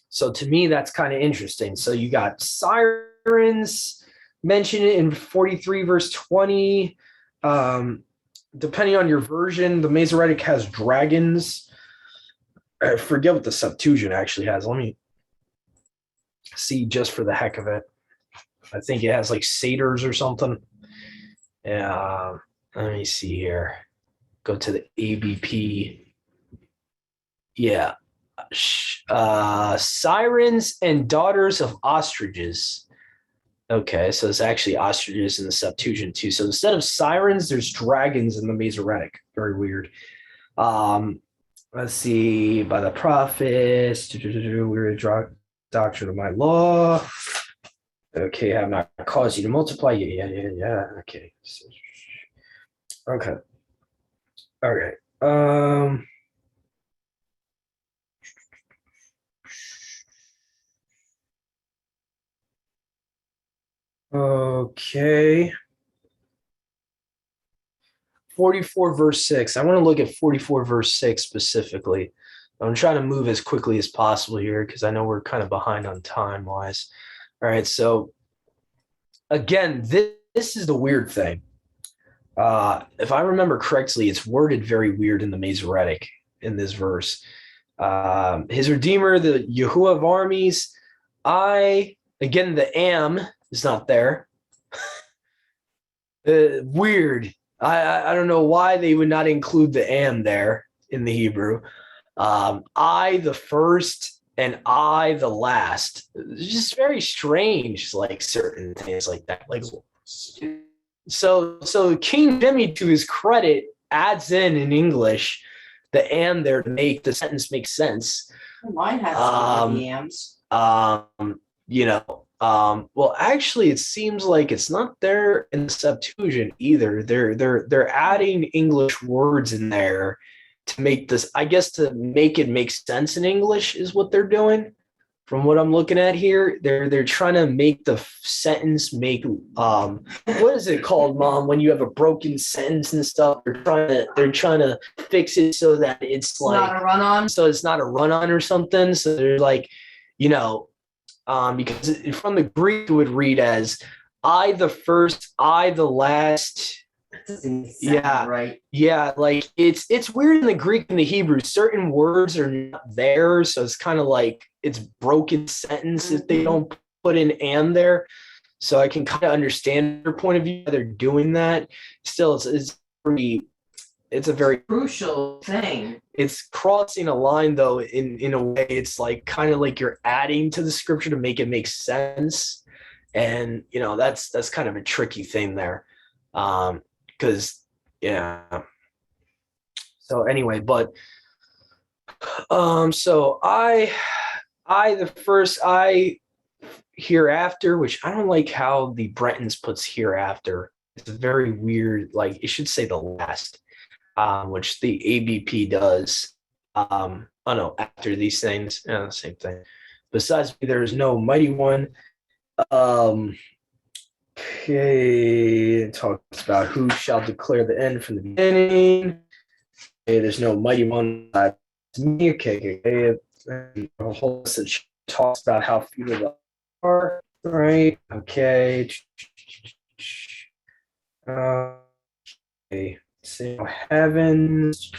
So to me, that's kind of interesting. So you got sirens mentioned in 43 verse 20. Depending on your version, the Masoretic has dragons. I forget what the Septuagint actually has. Let me see just for the heck of it. I think it has like satyrs or something. Yeah. Let me see here. Go to the ABP. Yeah. Sirens and daughters of ostriches. Okay, so it's actually ostriches in the Septuagint too. So instead of sirens, there's dragons in the Masoretic. Very weird. Let's see, by the prophets, we're a doctrine of my law. Okay, have not caused you to multiply. Yeah. Okay. Okay. All right. Okay. 44 verse 6. I want to look at 44 verse 6 specifically. I'm trying to move as quickly as possible here because I know we're kind of behind on time wise. All right. So again, this is the weird thing. If I remember correctly, it's worded very weird in the Masoretic in this verse. His Redeemer, the Yahuwah of armies. Again, the am is not there. Weird. I don't know why they would not include the am there in the Hebrew. I the first and I the last. It's just very strange, like certain things like that. Like so King Jimmy, to his credit, adds in English the and there to make the sentence make sense. Mine has some yams. Well, actually, it seems like it's not there in the Septuagint either. They're adding English words in there to make this, I guess, to make it make sense in English is what they're doing. From what I'm looking at here, they're trying to make the sentence make what is it called, Mom? When you have a broken sentence and stuff, they're trying to fix it so that it's like not a run-on. So it's not a run-on or something. So they're like, because from the Greek it would read as I the first, I the last. Yeah, right. Yeah, like it's weird in the Greek and the Hebrew. Certain words are not there, so it's kind of like it's broken sentence if they don't put an and there. So I can kind of understand their point of view. They're doing that. Still, it's a very Crucial thing. it's crossing a line though in a way. It's like kind of like you're adding to the scripture to make it make sense, and that's kind of a tricky thing there, because so anyway, but so I the first, I hereafter, which I don't like how the Bretons puts hereafter. It's a very weird, like it should say the last, which the ABP does. Oh no, after these things, same thing. Besides me, there is no mighty one. Okay, it talks about who shall declare the end from the beginning. Okay, there's no mighty one. Me. Okay. A whole list talks about how few there are. Right. Okay. Okay. So heavens.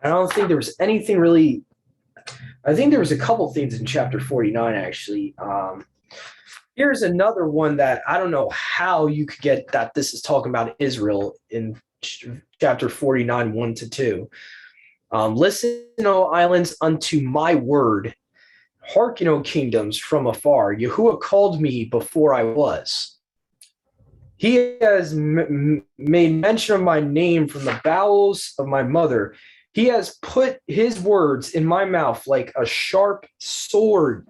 I don't think there was anything really. I think there was a couple things in chapter 49 actually. Here's another one that I don't know how you could get that this is talking about Israel in chapter 49, 1-2. Listen, O islands, unto my word. Hearken, O kingdoms, from afar. Yahuwah called me before I was. He has made mention of my name from the bowels of my mother. He has put his words in my mouth like a sharp sword.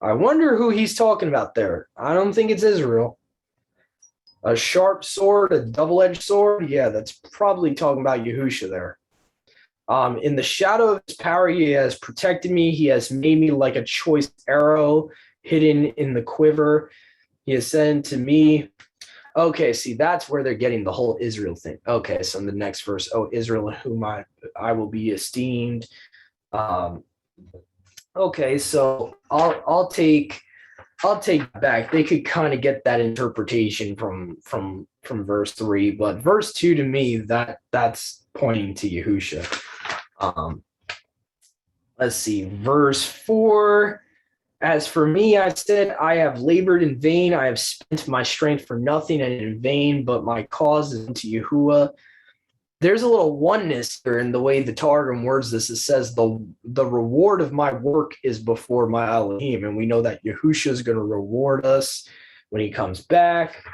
I wonder who he's talking about there. I don't think it's Israel. A sharp sword, a double-edged sword. Yeah, that's probably talking about Yahusha there. In the shadow of his power, he has protected me. He has made me like a choice arrow hidden in the quiver. He has said to me, okay, see, that's where they're getting the whole Israel thing. Okay, so in the next verse, oh, Israel, in whom I will be esteemed. Okay, so I'll take back. They could kind of get that interpretation from verse 3, but verse 2 to me that's pointing to Yahusha. Let's see, verse 4. As for me, I said, I have labored in vain. I have spent my strength for nothing and in vain, but my cause is unto Yahuwah. There's a little oneness here in the way the Targum words this. It says the reward of my work is before my Elohim. And we know that Yahusha is going to reward us when he comes back.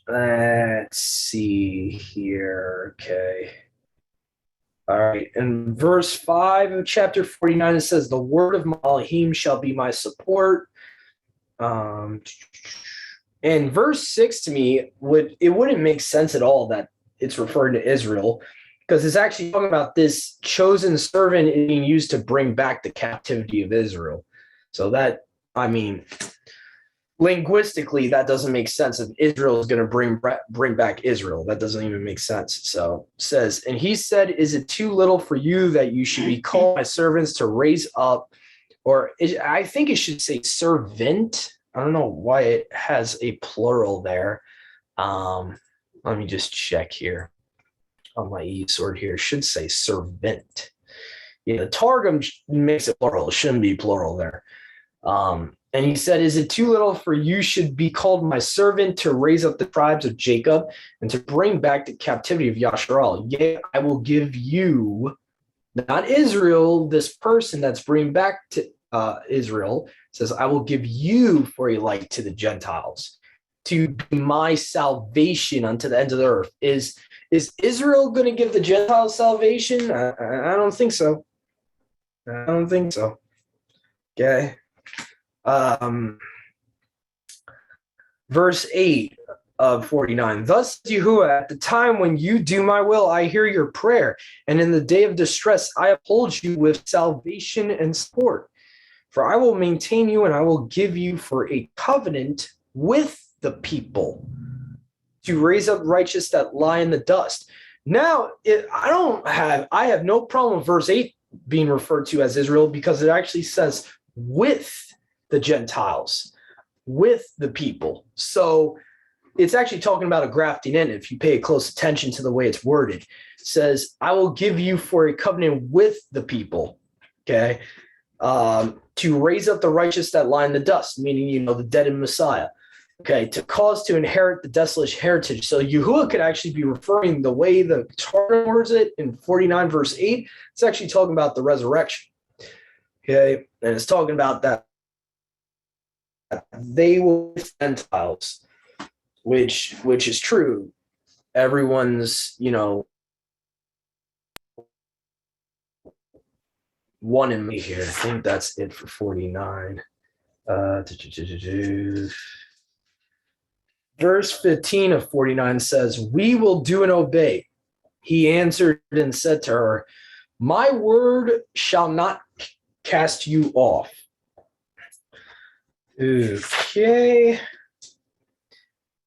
Let's see here. Okay. All right. In verse 5 of chapter 49, it says, the word of Elohim shall be my support. And verse 6 to me wouldn't make sense at all that it's referring to Israel, because it's actually talking about this chosen servant being used to bring back the captivity of Israel. So that, I mean, linguistically, that doesn't make sense. If Israel is going to bring back Israel, that doesn't even make sense. So it says, and he said, is it too little for you that you should be called my servants to raise up, or I think it should say servant. I don't know why it has a plural there. Let me just check here on my e-sword here. It should say servant. Yeah, the Targum makes it plural. It shouldn't be plural there. And he said, is it too little for you should be called my servant to raise up the tribes of Jacob and to bring back the captivity of Yasharal? Yea, I will give you, not Israel, this person that's bringing back to Israel, says, I will give you for a light to the Gentiles, to be my salvation unto the ends of the earth. Is Israel going to give the Gentiles salvation? I don't think so. I don't think so. Okay. Verse 8 of 49. Thus, Yahuwah, at the time when you do my will, I hear your prayer, and in the day of distress, I uphold you with salvation and support. For I will maintain you, and I will give you for a covenant with the people to raise up righteous that lie in the dust. Now, I have no problem with verse 8 being referred to as Israel, because it actually says with the Gentiles, with the people. So it's actually talking about a grafting in. If you pay close attention to the way it's worded, it says, I will give you for a covenant with the people. Okay. To raise up the righteous that lie in the dust, meaning, the dead in Messiah. Okay. To cause to inherit the desolate heritage. So Yahuwah could actually be referring, the way the Targum words it in 49 verse 8, it's actually talking about the resurrection. Okay. And it's talking about that they will be Gentiles, which is true. Everyone's, one in me here. I think that's it for 49. Verse 15 of 49 says, we will do and obey. He answered and said to her, my word shall not cast you off. Okay.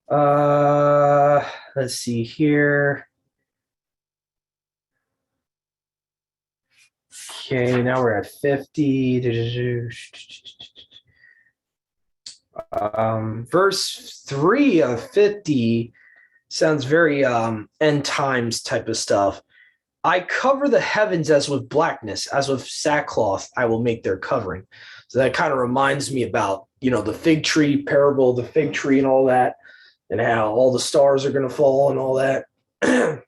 Let's see here. Okay, now we're at 50. Verse 3 of 50 sounds very end times type of stuff. I cover the heavens as with blackness, as with sackcloth, I will make their covering. So that kind of reminds me about, the fig tree parable, the fig tree and all that, and how all the stars are going to fall and all that. Yahuwah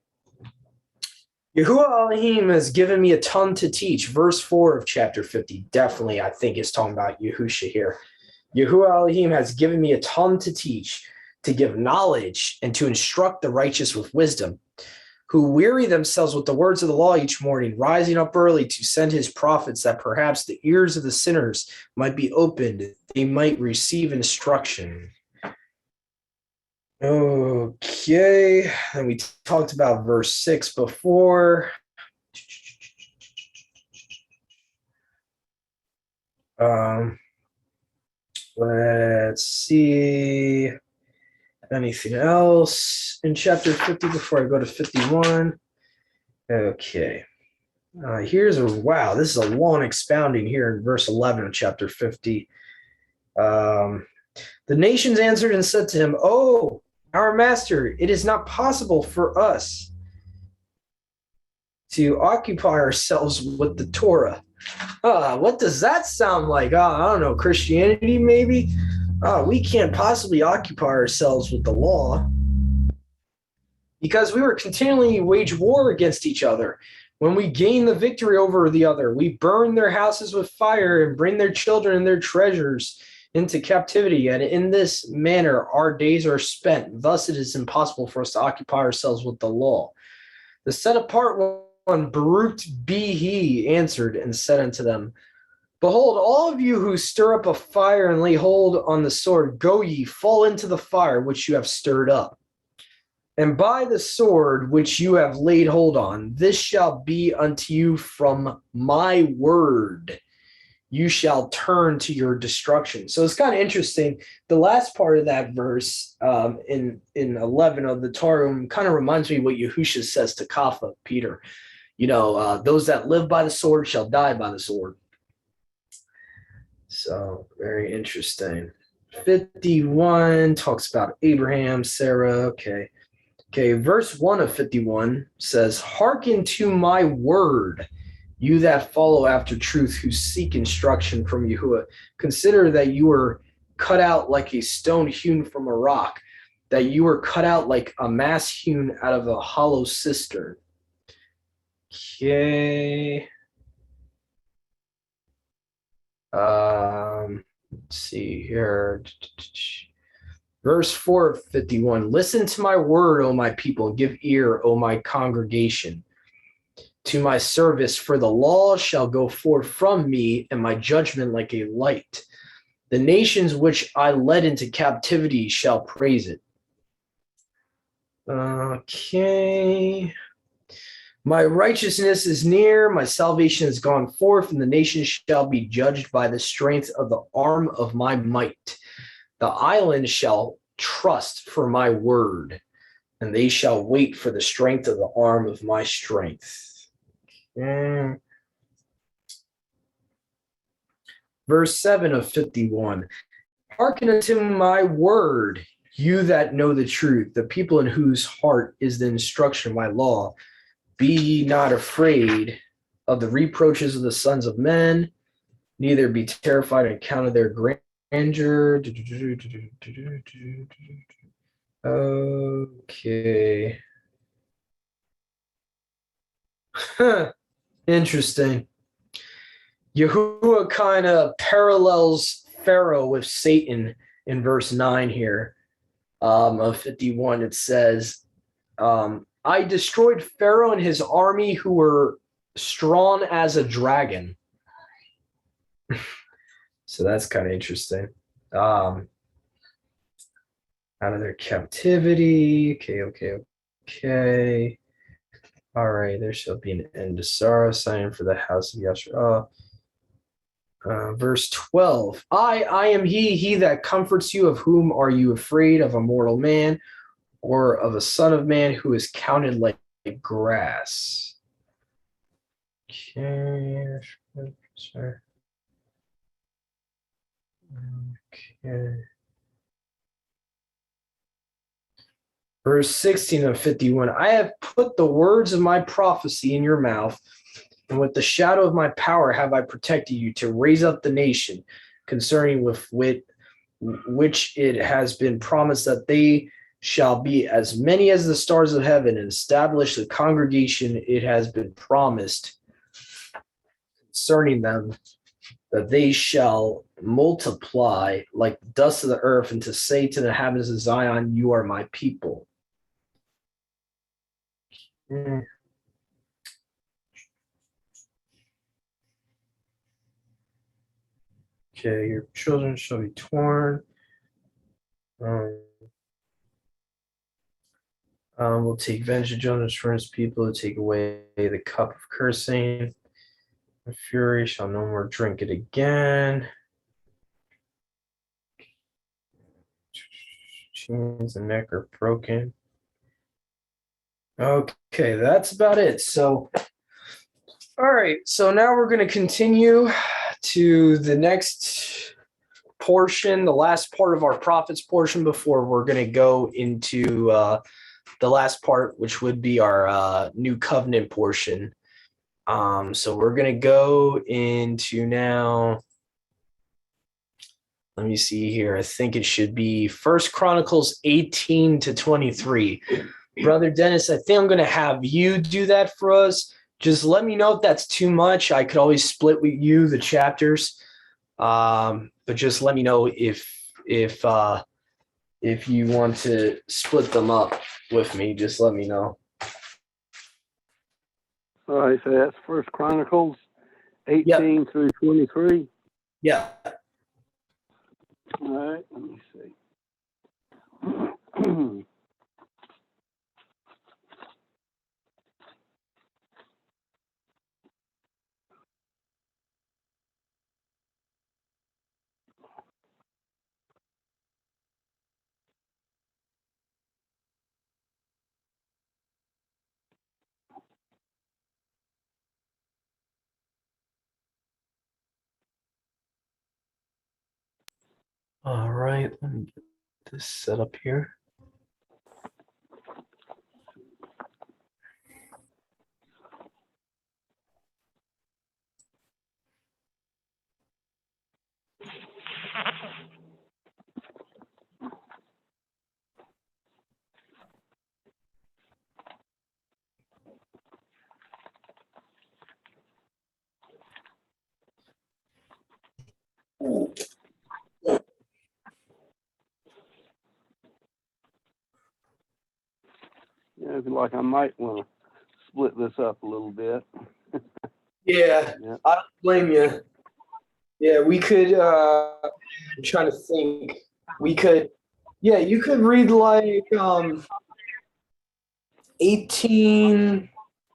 Elohim has given me a tongue to teach. Verse 4 of chapter 50, definitely, I think, is talking about Yahusha here. Yahuwah Elohim has given me a tongue to teach, to give knowledge, and to instruct the righteous with wisdom, who weary themselves with the words of the law each morning, rising up early to send his prophets, that perhaps the ears of the sinners might be opened, they might receive instruction. Okay, and we talked about verse 6 before. Let's see. Anything else in chapter 50 before I go to 51? Okay. Wow, this is a long expounding here in verse 11 of chapter 50. The nations answered and said to him, "Oh, our master, it is not possible for us to occupy ourselves with the Torah." What does that sound like? I don't know, Christianity maybe? We can't possibly occupy ourselves with the law, because we were continually wage war against each other. When we gain the victory over the other, we burn their houses with fire and bring their children and their treasures into captivity, and in this manner our days are spent. Thus it is impossible for us to occupy ourselves with the law. The set apart one, Baruch be he, answered and said unto them, Behold, all of you who stir up a fire and lay hold on the sword, go ye, fall into the fire which you have stirred up. And by the sword which you have laid hold on, this shall be unto you from my word. You shall turn to your destruction. So it's kind of interesting. The last part of that verse in 11 of the Targum kind of reminds me what Yahusha says to Kapha, Peter. Those that live by the sword shall die by the sword. So very interesting. 51 talks about Abraham, Sarah. Okay, verse 1 of 51 says, Hearken to my word, you that follow after truth, who seek instruction from Yahuwah. Consider that you were cut out like a stone hewn from a rock, that you were cut out like a mass hewn out of a hollow cistern. Okay. Let's see here. Verse 4 of 51. Listen to my word, O my people, and give ear, O my congregation, to my service, for the law shall go forth from me, and my judgment like a light. The nations which I led into captivity shall praise it. Okay. My righteousness is near, my salvation has gone forth, and the nations shall be judged by the strength of the arm of my might. The islands shall trust for my word, and they shall wait for the strength of the arm of my strength. Verse 7 of 51. Hearken unto my word, you that know the truth, the people in whose heart is the instruction of my law. Be ye not afraid of the reproaches of the sons of men, neither be terrified on account of their grandeur. Okay. Interesting. Yahuwah kind of parallels Pharaoh with Satan in verse 9 here of 51. It says, I destroyed Pharaoh and his army who were strong as a dragon. So that's kind of interesting. Out of their captivity. Okay. All right, there shall be an end to sorrow, sign for the house of Yahshua. Verse 12. I am he that comforts you. Of whom are you afraid? Of a mortal man, or of a son of man who is counted like grass? Okay. Verse 16 of 51. I have put the words of my prophecy in your mouth, and with the shadow of my power have I protected you, to raise up the nation concerning with which it has been promised that they shall be as many as the stars of heaven, and establish the congregation it has been promised concerning them, that they shall multiply like the dust of the earth, and to say to the inhabitants of Zion, you are my people. Okay, your children shall be torn. Will take vengeance from his people to take away the cup of cursing. The fury shall no more drink it again. Chains and neck are broken. Okay, that's about it. So, all right. So now we're going to continue to the next portion, the last part of our prophets portion, before we're going to go into the last part, which would be our new covenant portion. So we're going to go into now. Let me see here. I think it should be 1 Chronicles 18 to 23. Brother Dennis, I think I'm going to have you do that for us. Just let me know if that's too much. I could always split with you the chapters. but just let me know if you want to split them up with me. Just let me know. All right, so that's First Chronicles 18 through 23. Yeah. All right, let me see. All right. Let me get this set up here. Yeah, I feel like I might want to split this up a little bit. Yeah, Yeah. I don't blame you. Yeah, we could. I'm trying to think. We could. Yeah, you could read like 18.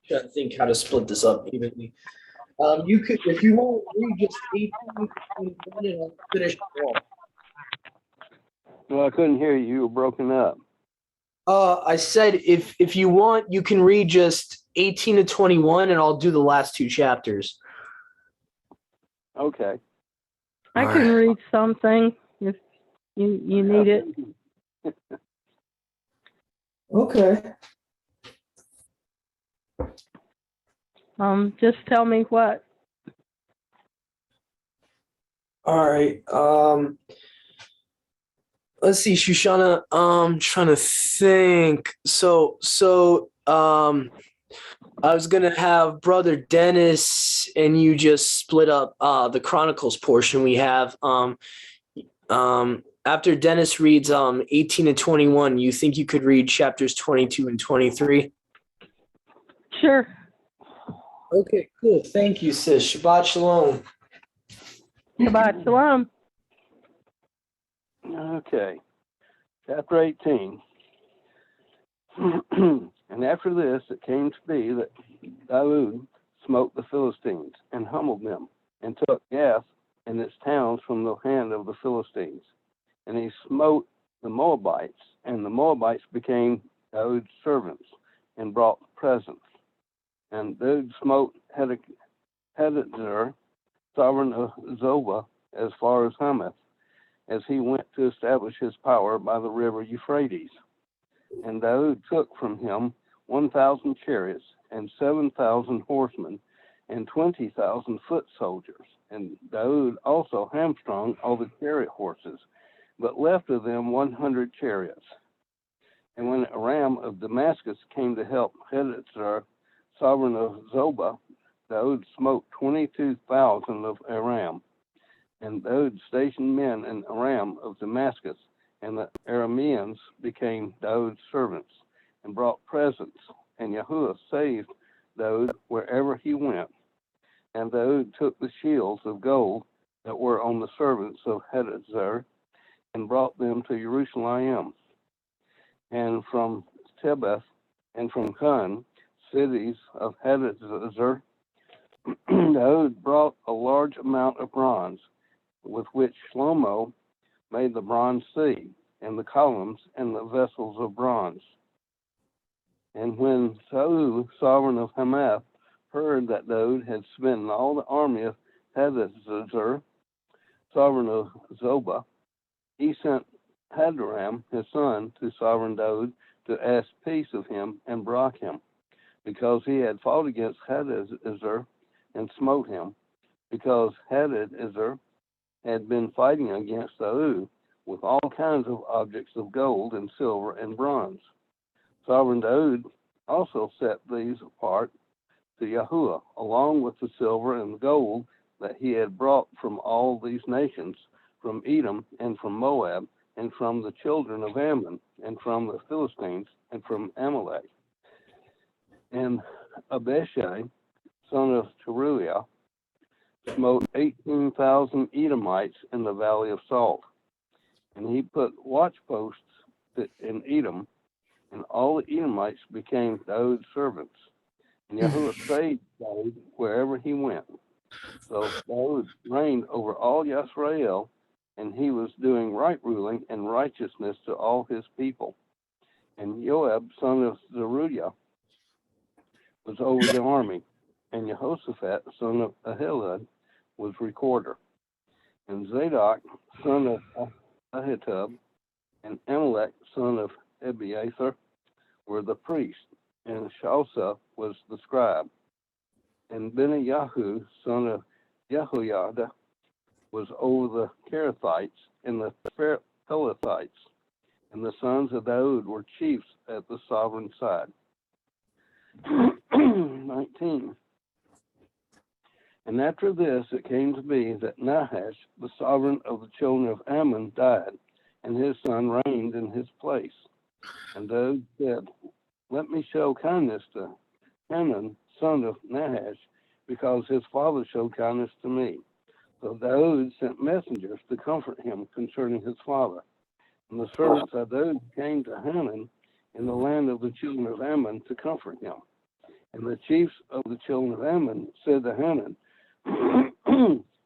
Trying to think how to split this up evenly. You could, if you want to read just 18 and I'll finish it off. Well, I couldn't hear you. You were broken up. I said if you want, you can read just 18 to 21, and I'll do the last two chapters. Okay. I can read something if you need it. Okay. Just tell me what. All right. Let's see, Shoshana. Trying to think. I was gonna have Brother Dennis and you just split up the Chronicles portion we have. After Dennis reads 18 and 21, you think you could read chapters 22 and 23? Sure. Okay, cool. Thank you, sis. Shabbat shalom. Shabbat shalom. Okay. Chapter 18. And after this, it came to be that Daud smote the Philistines and humbled them, and took Gath and its towns from the hand of the Philistines. And he smote the Moabites, and the Moabites became Daud's servants, and brought presents. And Daud smote Hadazer, sovereign of Zobah, as far as Hamath, as he went to establish his power by the river Euphrates. And Daud took from him 1,000 chariots, and 7,000 horsemen, and 20,000 foot soldiers. And Daud also hamstrung all the chariot horses, but left of them 100 chariots. And when Aram of Damascus came to help Hadazer, sovereign of Zobah, Daud smote 22,000 of Aram. And Daud stationed men in Aram of Damascus, and the Arameans became Daud's servants, and brought presents. And Yahuwah saved Daud wherever he went. And Daud took the shields of gold that were on the servants of Hadazer, and brought them to Jerusalem. And from Tebeth and from Kun, cities of Hadazer, Daud brought a large amount of bronze, with which Shlomo made the bronze sea, and the columns, and the vessels of bronze. And when Saul, sovereign of Hamath, heard that Daud had smitten all the army of Hadazer, sovereign of Zobah, he sent Hadoram, his son, to sovereign Daud to ask peace of him and brought him, because he had fought against Hadazer and smote him, because Hadazer had been fighting against Daud with all kinds of objects of gold and silver and bronze. Sovereign Daud also set these apart to Yahuwah, along with the silver and gold that he had brought from all these nations, from Edom, and from Moab, and from the children of Ammon, and from the Philistines, and from Amalek. And Abishai, son of Teruiah, smote 18,000 Edomites in the valley of Salt. And he put watchposts in Edom, and all the Edomites became David's servants. And Yahuwah saved David wherever he went. So David reigned over all Yisrael, and he was doing right ruling and righteousness to all his people. And Joab, son of Zeruiah, was over the army, and Jehoshaphat, son of Ahilud, was recorder. And Zadok, son of Ahitub, and Amalek, son of Abiathar, were the priests, and Shalsa was the scribe. And Benayahu, son of Jehoiada, was over the Kerethites and the Pelethites, and the sons of Daud were chiefs at the sovereign side. 19. And after this it came to be that Nahash, the sovereign of the children of Ammon, died, and his son reigned in his place. And Daud said, let me show kindness to Hanun, son of Nahash, because his father showed kindness to me. So Daud sent messengers to comfort him concerning his father. And the servants of Daud came to Hanun in the land of the children of Ammon to comfort him. And the chiefs of the children of Ammon said to Hanun,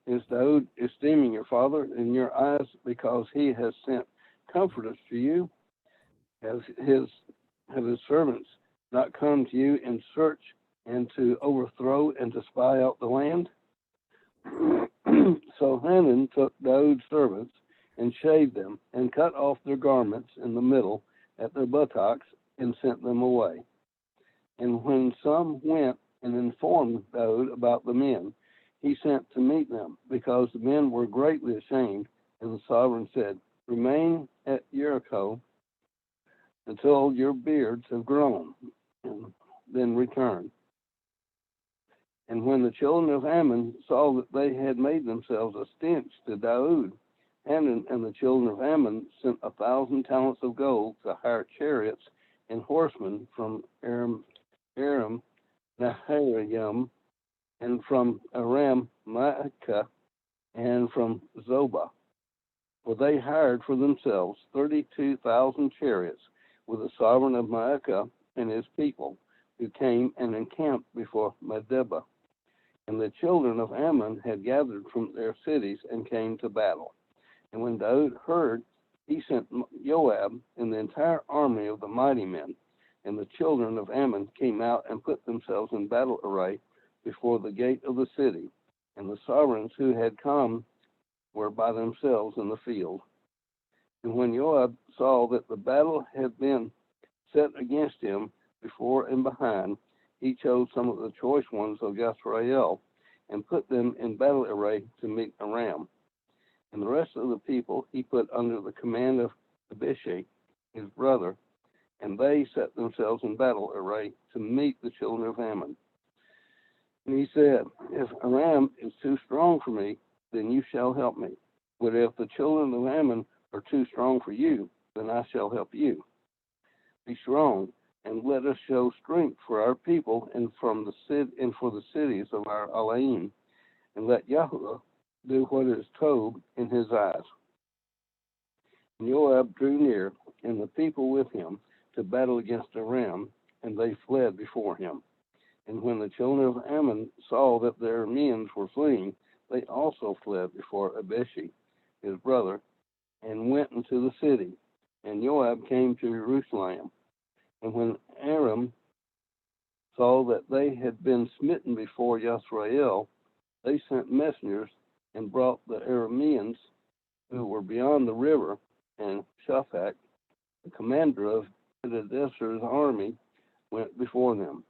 is Daud esteeming your father in your eyes because he has sent comforters to you? Have his servants not come to you in search and to overthrow and to spy out the land? So Hanun took Daud's servants and shaved them and cut off their garments in the middle at their buttocks and sent them away. And when some went and informed Daud about the men, he sent to meet them, because the men were greatly ashamed. And the sovereign said, remain at Jericho until your beards have grown, and then return. And when the children of Ammon saw that they had made themselves a stench to Daud, Hanun and the children of Ammon sent 1,000 talents of gold to hire chariots and horsemen from Aram Naharaim, and from Aram Maacah, and from Zobah. For they hired for themselves 32,000 chariots with the sovereign of Maacah and his people, who came and encamped before Medeba. And the children of Ammon had gathered from their cities and came to battle. And when Daud heard, he sent Joab and the entire army of the mighty men. And the children of Ammon came out and put themselves in battle array before the gate of the city. And the sovereigns who had come were by themselves in the field. And when Joab saw that the battle had been set against him before and behind, he chose some of the choice ones of Yisrael and put them in battle array to meet Aram. And the rest of the people he put under the command of Abishai, his brother, and they set themselves in battle array to meet the children of Ammon. And he said, if Aram is too strong for me, then you shall help me. But if the children of Ammon are too strong for you, then I shall help you. Be strong, and let us show strength for our people and for the cities of our Alaim, and let Yahuwah do what is told in his eyes. And Joab drew near, and the people with him, to battle against Aram, and they fled before him. And when the children of Ammon saw that their men were fleeing, they also fled before Abishai, his brother, and went into the city. And Joab came to Jerusalem. And when Aram saw that they had been smitten before Yisrael, they sent messengers and brought the Arameans who were beyond the river, and Shaphat, the commander of Hadadeser's army, went before them.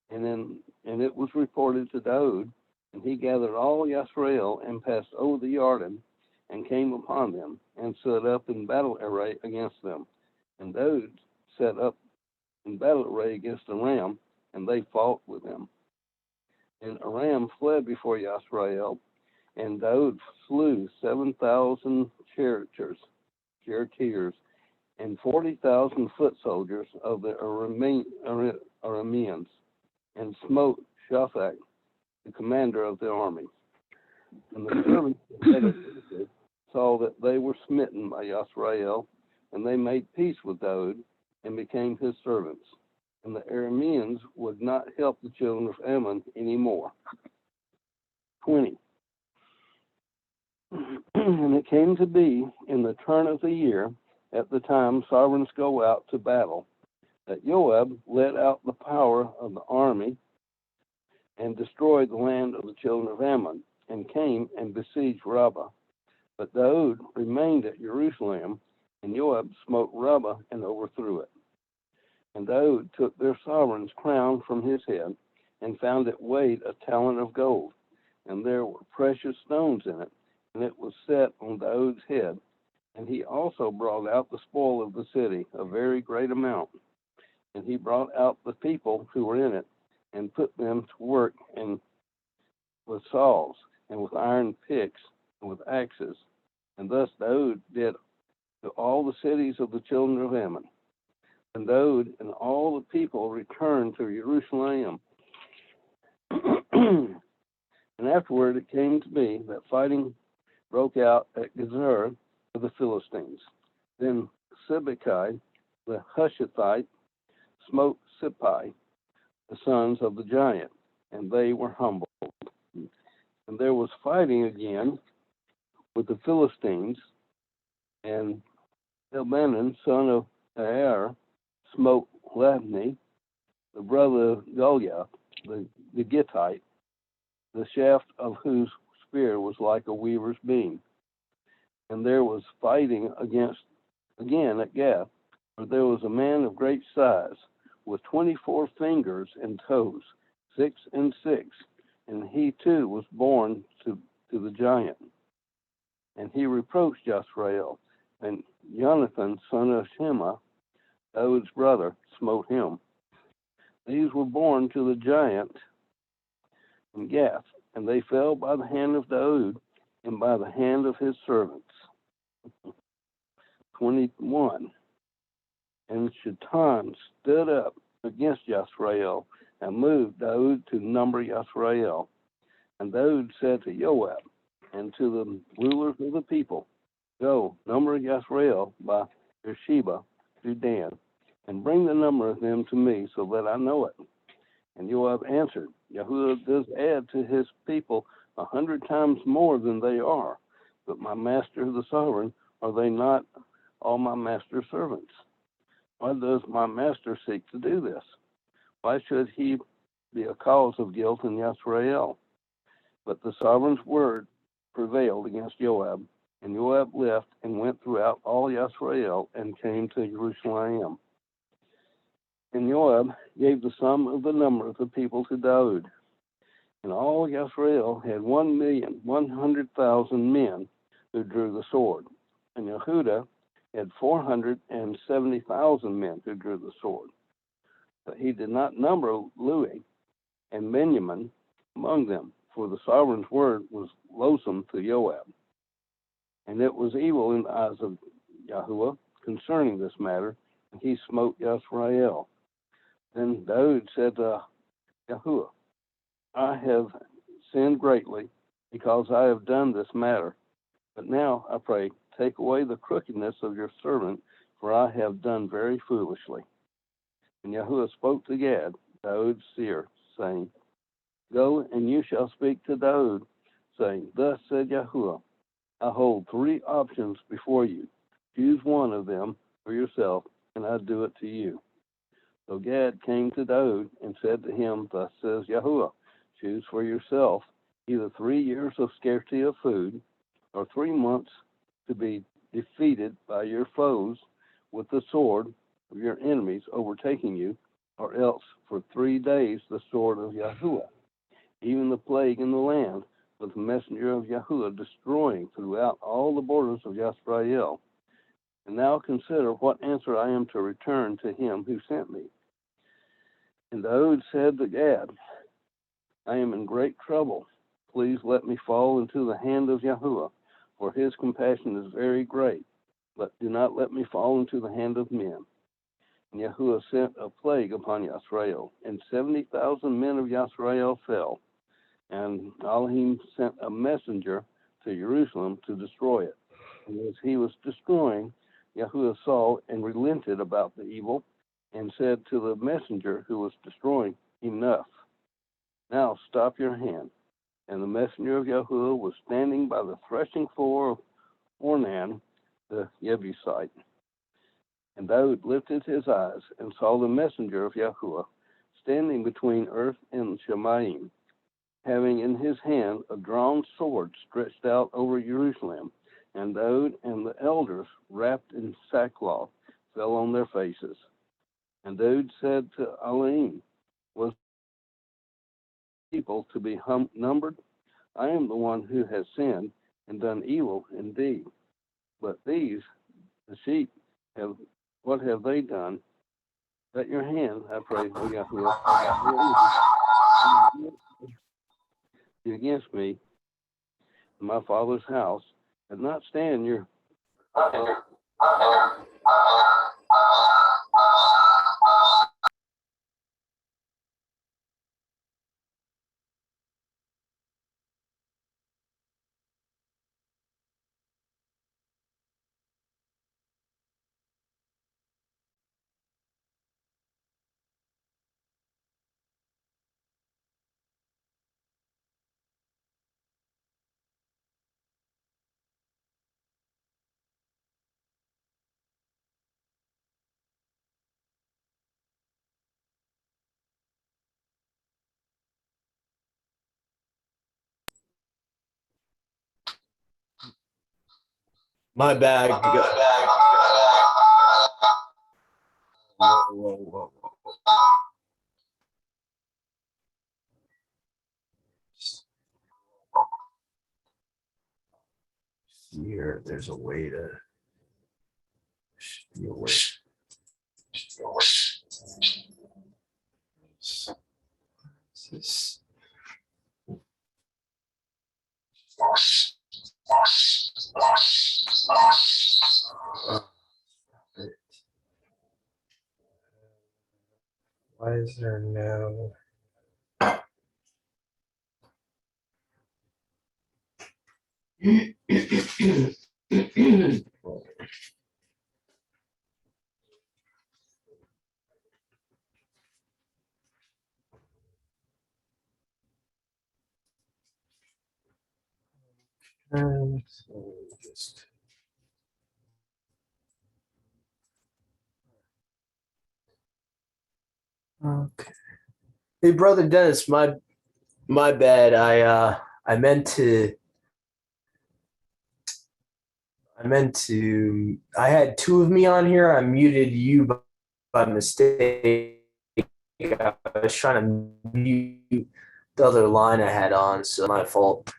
And it was reported to Daud, and he gathered all Yisrael and passed over the Jordan and came upon them and set up in battle array against them. And Daud set up in battle array against Aram, and they fought with them. And Aram fled before Yisrael, And Daud slew 7,000 charioteers and 40,000 foot soldiers of the Arameans, and smote Shaphat, the commander of the army. And the servants of David saw that they were smitten by Yisrael, and they made peace with Daud and became his servants. And the Arameans would not help the children of Ammon anymore. 20. And it came to be in the turn of the year, at the time sovereigns go out to battle, that Joab led out the power of the army and destroyed the land of the children of Ammon, and came and besieged Rabbah. But Daud remained at Jerusalem, and Joab smote Rabbah and overthrew it. And Daud took their sovereign's crown from his head, and found it weighed a talent of gold, and there were precious stones in it, and it was set on Daud's head. And he also brought out the spoil of the city, a very great amount. And he brought out the people who were in it, and put them to work and with saws, and with iron picks, and with axes. And thus Daud did to all the cities of the children of Ammon. And Daud and all the people returned to Jerusalem. And afterward it came to be that fighting broke out at Gezer of the Philistines. Then Sibbecai, the Hushathite, smote Sippai, the sons of the giant, and they were humbled. And there was fighting again with the Philistines, and Elbanan, son of Jair, smote Labni, the brother of Goliath, the Gittite, the shaft of whose spear was like a weaver's beam. And there was fighting again at Gath, where there was a man of great size, with 24 fingers and toes, 6 and 6, and he too was born to the giant. And he reproached Yisrael, and Jonathan, son of Shema, Daud's brother, smote him. These were born to the giant in Gath, and they fell by the hand of Daud and by the hand of his servants. 21. And Shaitan stood up against Yisrael and moved Daud to number Yisrael. And Daud said to Joab and to the rulers of the people, Go, number Yisrael by Beersheba to Dan, and bring the number of them to me so that I know it. And Joab answered, Yahuwah does add to his people 100 times more than they are. But my master the sovereign, are they not all my master's servants? Why does my master seek to do this? Why should he be a cause of guilt in Yisrael? But the sovereign's word prevailed against Joab, and Joab left and went throughout all Yisrael and came to Jerusalem. And Joab gave the sum of the number of the people to Daud. And all Yisrael had 1,100,000 men who drew the sword. And Yehuda had 470,000 men who drew the sword. But he did not number Louis and Benjamin among them, for the sovereign's word was loathsome to Joab. And it was evil in the eyes of Yahuwah concerning this matter, and he smote Yisrael. Then Daud said to Yahuwah, I have sinned greatly because I have done this matter. But now, I pray, take away the crookedness of your servant, for I have done very foolishly. And Yahuwah spoke to Gad, Daud's seer, saying, Go, and you shall speak to Daud, saying, Thus said Yahuwah, I hold 3 options before you. Choose one of them for yourself, and I do it to you. So Gad came to Daud and said to him, Thus says Yahuwah, choose for yourself either 3 years of scarcity of food, or 3 months to be defeated by your foes with the sword of your enemies overtaking you, or else for 3 days the sword of Yahuwah, even the plague in the land, with the messenger of Yahuwah destroying throughout all the borders of Yisrael. And now consider what answer I am to return to him who sent me. And Daud said to Gad, I am in great trouble, please let me fall into the hand of Yahuwah, for his compassion is very great. But do not let me fall into the hand of men. And Yahuwah sent a plague upon Yisrael, and 70,000 men of Yisrael fell. And Elohim sent a messenger to Jerusalem to destroy it. And as he was destroying, Yahuwah saw and relented about the evil, and said to the messenger who was destroying, enough. Now stop your hand. And the messenger of Yahuwah was standing by the threshing floor of Ornan, the Jebusite. And David lifted his eyes and saw the messenger of Yahuwah standing between earth and Shemaim, having in his hand a drawn sword stretched out over Jerusalem. And David and the elders, wrapped in sackcloth, fell on their faces. And David said to Elohim, was people to be numbered? I am the one who has sinned and done evil indeed. But these, the sheep, what have they done? Let your hand, I pray, O Yahuwah, be against me, my father's house, and not stand your My bag. Whoa. Here, there's a way to. Should be a way. This. Why is there no? So just. Okay. Hey, brother Dennis, my bad. I meant to. I had two of me on here. I muted you by mistake. I was trying to mute the other line I had on, so my fault.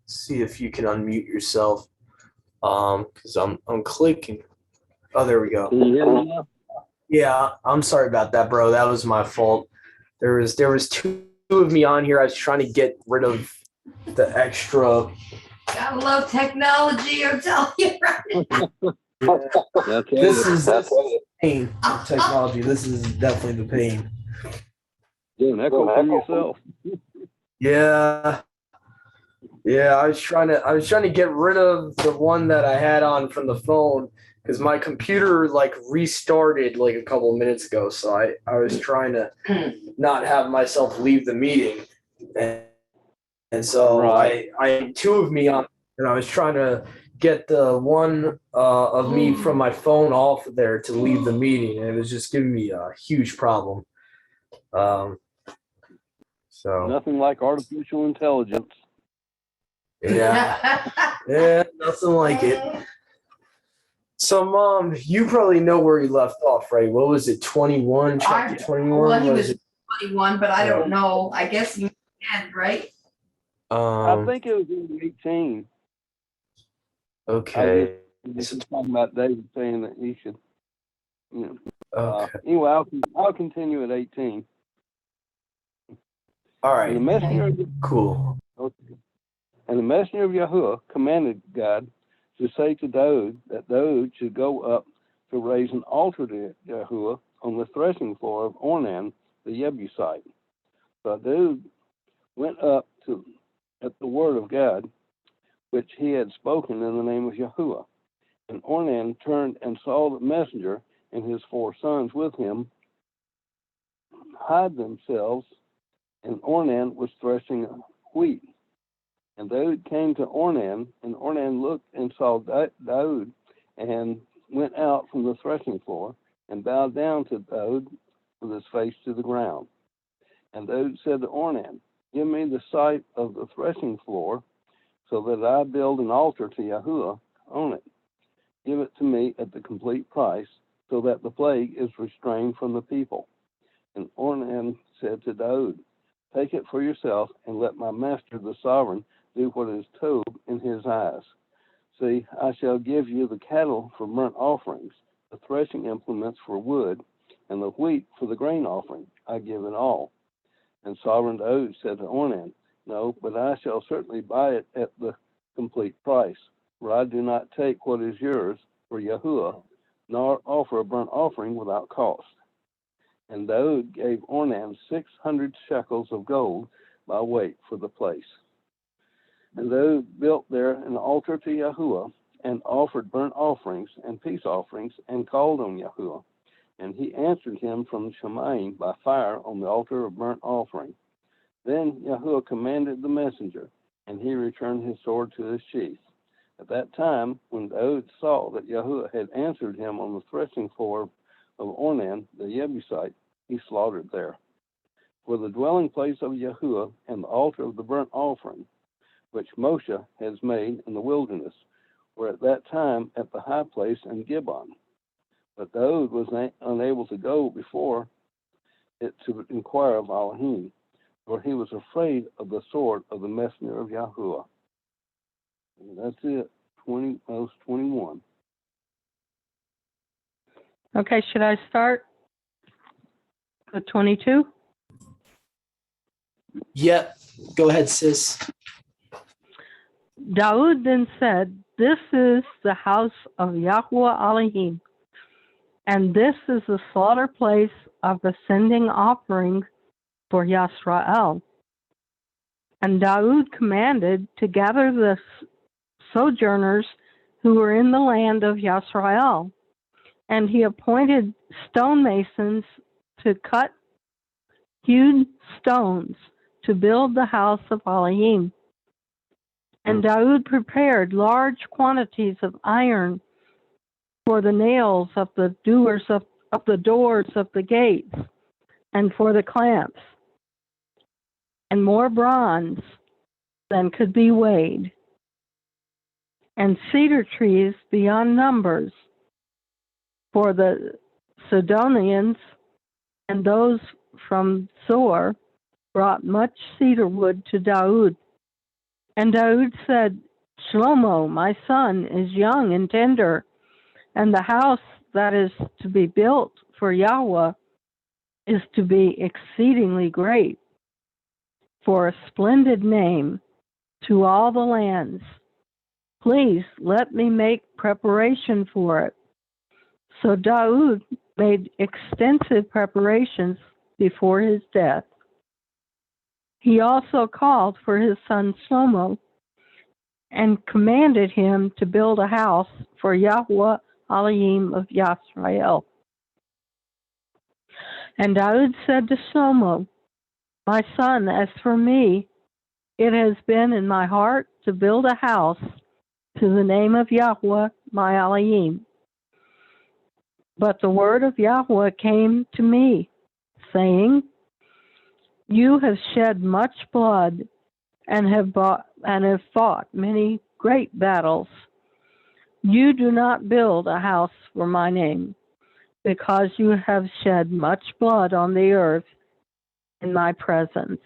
See if you can unmute yourself. Because I'm clicking. Oh, there we go. Can you hear me now? Yeah, I'm sorry about that, bro. That was my fault. There was two of me on here. I was trying to get rid of the extra. Gotta love technology, I'm telling you, right? This is pain of technology. This is definitely the pain. Yeah, an echo from yourself. Yeah. I was trying to get rid of the one that I had on from the phone because my computer like restarted like a couple of minutes ago. So I was trying to not have myself leave the meeting. And so Right. I two of me on, and I was trying to get the one of me from my phone off of there to leave the meeting, and it was just giving me a huge problem. So Nothing like artificial intelligence. yeah, nothing like it. So, Mom, you probably know where you left off, right? What was it, 21, chapter 21? Well, he What was is it? 21, but I don't know. I guess you can, right? I think it was in 18. Okay. This is talking about David saying that he should, Okay. anyway, I'll continue at 18. All And the right. messenger of Cool. okay. And the messenger of Yahuwah commanded God to say to Daud that Daud should go up to raise an altar to Yahuwah on the threshing floor of Ornan the Jebusite. So Daud went up to at the word of God, which he had spoken in the name of Yahuwah. And Ornan turned and saw the messenger and his 4 sons with him hide themselves, and Ornan was threshing wheat. And Daud came to Ornan, and Ornan looked and saw Daud, and went out from the threshing floor, and bowed down to Daud with his face to the ground. And Daud said to Ornan, give me the site of the threshing floor, so that I build an altar to Yahuwah on it. Give it to me at the complete price, so that the plague is restrained from the people. And Ornan said to Daud, take it for yourself, and let my master the sovereign do what is told in his eyes. See, I shall give you the cattle for burnt offerings, the threshing implements for wood, and the wheat for the grain offering. I give it all. And sovereign Daud said to Ornan, no, but I shall certainly buy it at the complete price, for I do not take what is yours for Yahuwah, nor offer a burnt offering without cost. And Daud gave Ornan 600 shekels of gold by weight for the place. And Daud built there an altar to Yahuwah, and offered burnt offerings and peace offerings, and called on Yahuwah. And he answered him from Shemaim by fire on the altar of burnt offering. Then Yahuwah commanded the messenger, and he returned his sword to his sheath. At that time, when Daud saw that Yahuwah had answered him on the threshing floor of Ornan the Jebusite, he slaughtered there. For the dwelling place of Yahuwah and the altar of the burnt offering, which Moshe has made in the wilderness, were at that time at the high place in Gibeon. But Daud was unable to go before it to inquire of Elohim, for he was afraid of the sword of the messenger of Yahuwah. And that's it, verse 21. Okay, should I start with 22? Yep. Go ahead, sis. Daud then said, this is the house of Yahuwah Elohim, and this is the slaughter place of the sending offering for Yisrael. And Daud commanded to gather the sojourners who were in the land of Yisrael, and he appointed stonemasons to cut hewed stones to build the house of Elohim. And Daud prepared large quantities of iron for the nails of the doors of the gates, and for the clamps, and more bronze than could be weighed, and cedar trees beyond numbers, for the Sidonians and those from Zoar brought much cedar wood to Daud. And Daud said, Shlomo, my son, is young and tender, and the house that is to be built for Yahweh is to be exceedingly great, for a splendid name to all the lands. Please let me make preparation for it. So Daud made extensive preparations before his death. He also called for his son Shlomo and commanded him to build a house for Yahuwah Elohim of Yisrael. And Daud said to Shlomo, my son, as for me, it has been in my heart to build a house to the name of Yahweh, my Elohim. But the word of Yahweh came to me, saying, you have shed much blood and have fought many great battles. You do not build a house for my name, because you have shed much blood on the earth in my presence.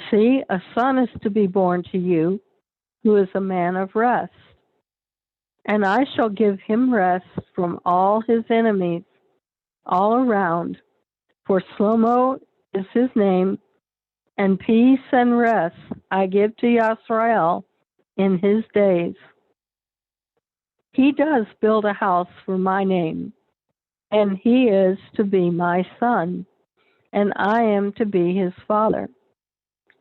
See, a son is to be born to you, who is a man of rest. And I shall give him rest from all his enemies all around, for Shlomo is his name, and peace and rest I give to Yisrael in his days. He does build a house for my name, and he is to be my son, and I am to be his father.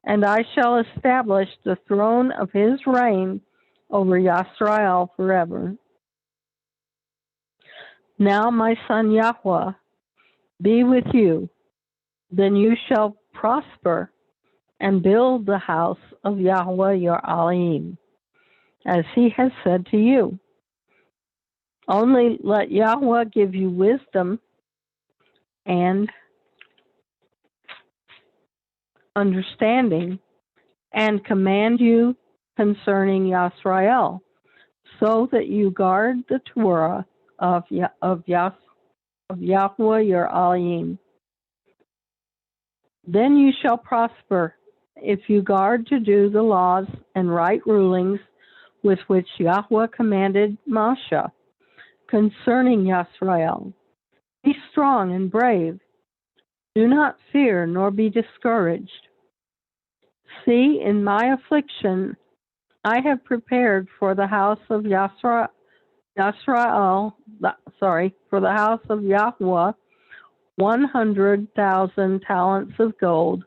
And I shall establish the throne of his reign over Yisrael forever. Now, my son Yahweh, be with you, then you shall prosper and build the house of Yahweh your Elohim, as he has said to you. Only let Yahweh give you wisdom and understanding, and command you concerning Yisrael, so that you guard the Torah of Yahweh your Elohim. Then you shall prosper if you guard to do the laws and right rulings with which Yahweh commanded Moshe concerning Yisrael. Be strong and brave. Do not fear nor be discouraged. See, in my affliction, I have prepared for the house of for the house of Yahweh 100,000 talents of gold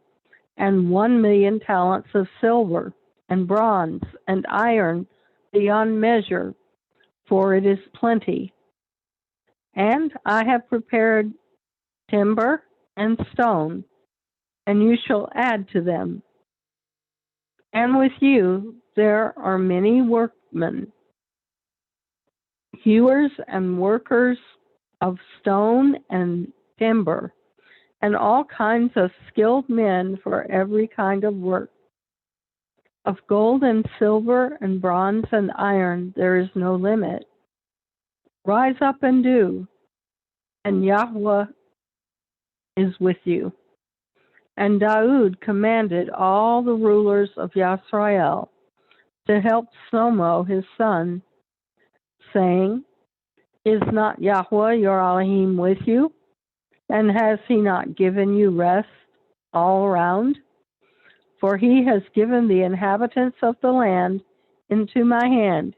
and 1,000,000 talents of silver and bronze and iron beyond measure, for it is plenty. And I have prepared timber and stone, and you shall add to them. And with you there are many workmen, hewers and workers of stone and timber, and all kinds of skilled men for every kind of work. Of gold and silver and bronze and iron there is no limit. Rise up and do, and Yahweh is with you. And Daud commanded all the rulers of Yisrael to help Shlomo his son, saying, Is not Yahweh your Elohim with you? And has he not given you rest all around? For he has given the inhabitants of the land into my hand,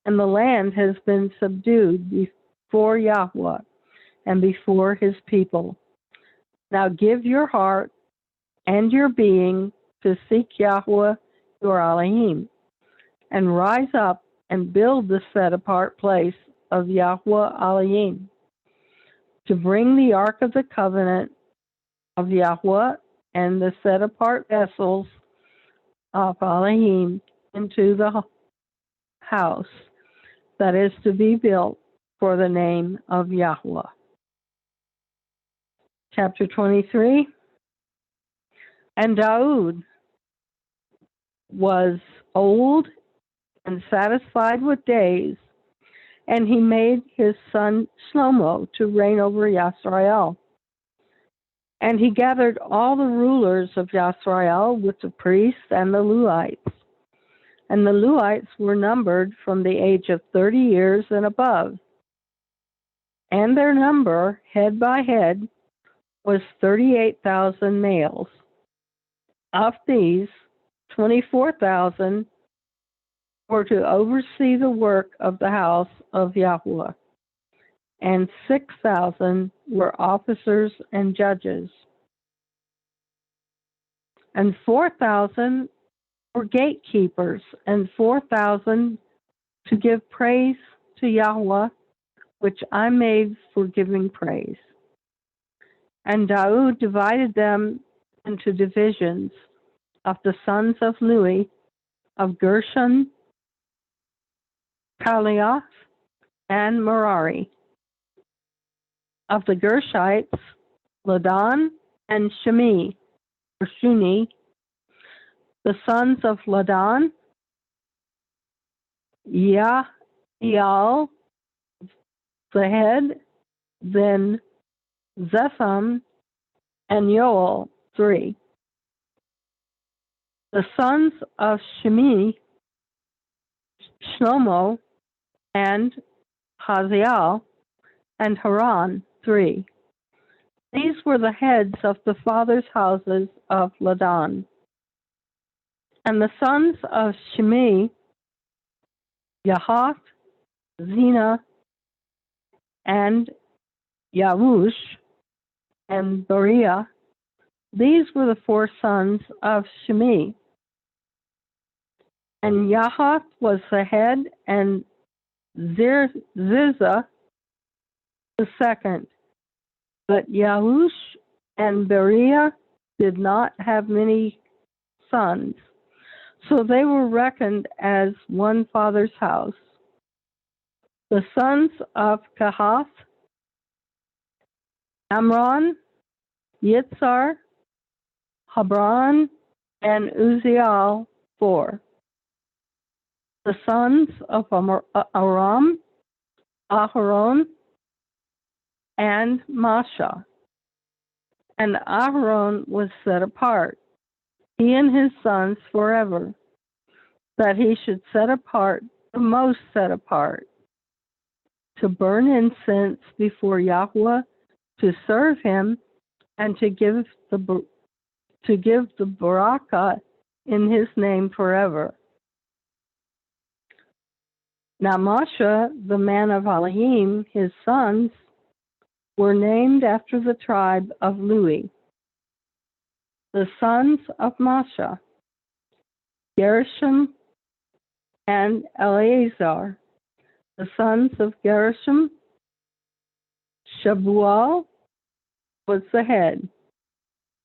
and the land has been subdued before Yahweh and before his people. Now give your heart and your being to seek Yahweh your Elohim, and rise up and build the set-apart place of Yahweh Elohim, to bring the Ark of the Covenant of Yahweh and the set-apart vessels of Elohim into the house that is to be built for the name of Yahweh. Chapter 23. And Daud was old and satisfied with days, and he made his son Shlomo to reign over Yisrael. And he gathered all the rulers of Yisrael with the priests and the Levites. And the Levites were numbered from the age of 30 years and above. And their number, head by head, was 38,000 males. Of these, 24,000 were to oversee the work of the house of Yahweh, and 6,000 were officers and judges, and 4,000 were gatekeepers, and 4,000 to give praise to Yahweh, which I made for giving praise. And Daud divided them into divisions of the sons of Lewi, of Gershon, Kaliath, and Merari. Of the Gershites, Ladan and Shuni. The sons of Ladan, Yael, the head, then Zepham and Yoel, 3. The sons of Shimi, Shlomo and Haziel and Haran, 3. These were the heads of the fathers' houses of Ladan. And the sons of Shimei, Yahath, Zena, and Yahush, and Beriah. These were the four sons of Shimei. And Yahath was the head, and Ziza the second. But Yahush and Beriah did not have many sons, so they were reckoned as one father's house. The sons of Kahath, Amram, Yitzhar, Hebron, and Uziel, 4. The sons of Aram, Aharon, and Masha. And Aharon was set apart, he and his sons forever, that he should set apart, the most set apart, to burn incense before Yahweh, to serve him, and to give the barakah in his name forever. Now Masha, the man of Elohim, his sons, were named after the tribe of Lewi. The sons of Masha, Gershom and Eleazar. The sons of Gershom, Shabuel was the head.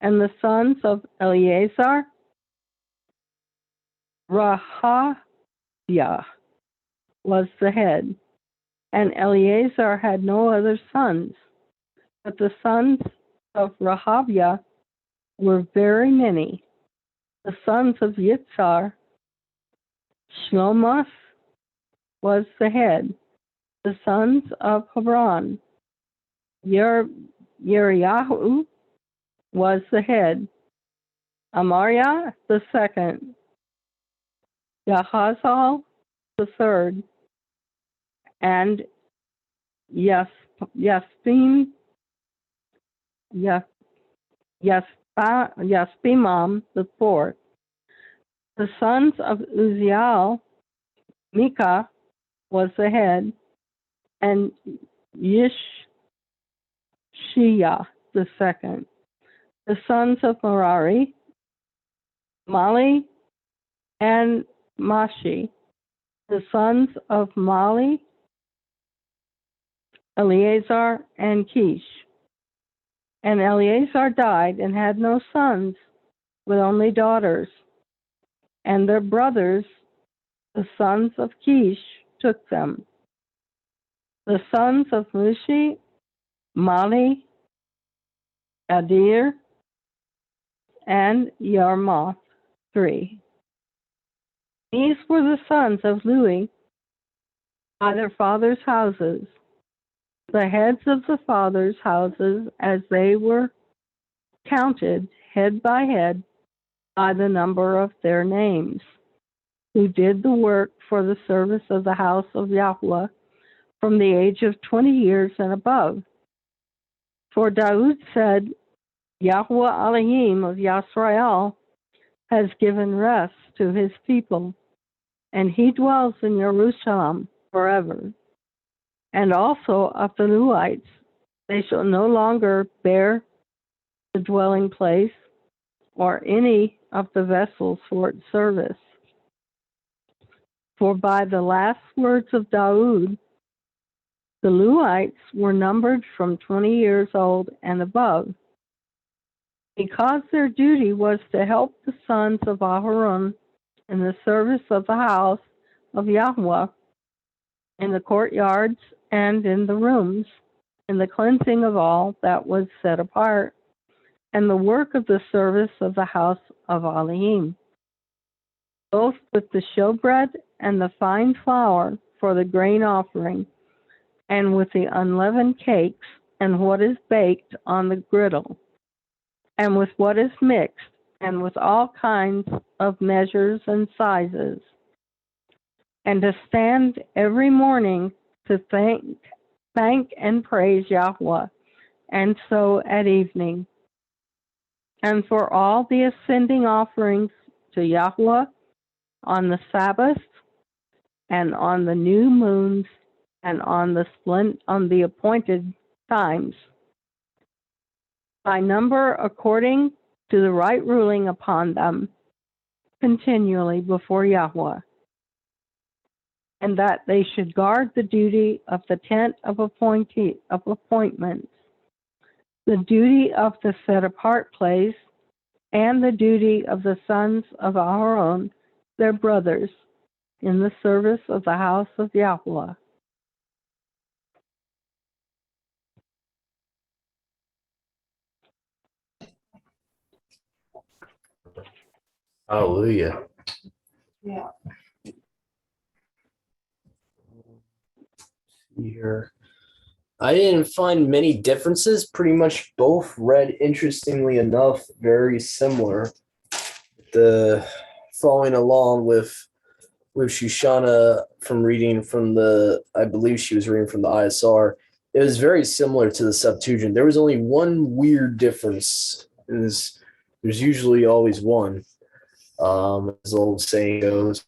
And the sons of Eleazar, Rahabiah was the head. And Eleazar had no other sons. But the sons of Rahabiah were very many. The sons of Yitzhar, Shlomoth was the head. The sons of Hebron, Yeriyahu was the head. Amariah the second. Yahazal the third. And Yaspimam the fourth. The sons of Uziel, Micah was the head, and Yishshia the second. The sons of Merari, Mali and Mashi. The sons of Mali, Eleazar and Kish. And Eleazar died and had no sons, but only daughters. And their brothers, the sons of Kish, took them. The sons of Mushi, Mali, Adir, and Yarmoth, 3. These were the sons of Lewi by their fathers' houses, the heads of the fathers' houses as they were counted head by head by the number of their names, who did the work for the service of the house of Yahweh from the age of 20 years and above. For Daud said, Yahweh Elohim of Yisrael has given rest to his people, and he dwells in Jerusalem forever. And also of the Lewites, they shall no longer bear the dwelling place or any of the vessels for its service. For by the last words of Daud, the Lewites were numbered from 20 years old and above, because their duty was to help the sons of Aharon in the service of the house of Yahweh, in the courtyards and in the rooms, in the cleansing of all that was set apart, and the work of the service of the house of Elohim, both with the showbread and the fine flour for the grain offering, and with the unleavened cakes and what is baked on the griddle, and with what is mixed, and with all kinds of measures and sizes, and to stand every morning to thank and praise Yahweh, and so at evening. And for all the ascending offerings to Yahweh on the Sabbath and on the new moons and on the appointed times, by number according to the right ruling upon them continually before Yahweh, and that they should guard the duty of the tent of appointments, the duty of the set apart place, and the duty of the sons of Aaron, their brothers, in the service of the house of Yahweh. Hallelujah. Yeah. Here. I didn't find many differences. Pretty much both read, interestingly enough, very similar. The following along with Shoshana from reading from I believe she was reading from the ISR. It was very similar to the Septuagint. There was only one weird difference. There's usually always one, as the old saying goes.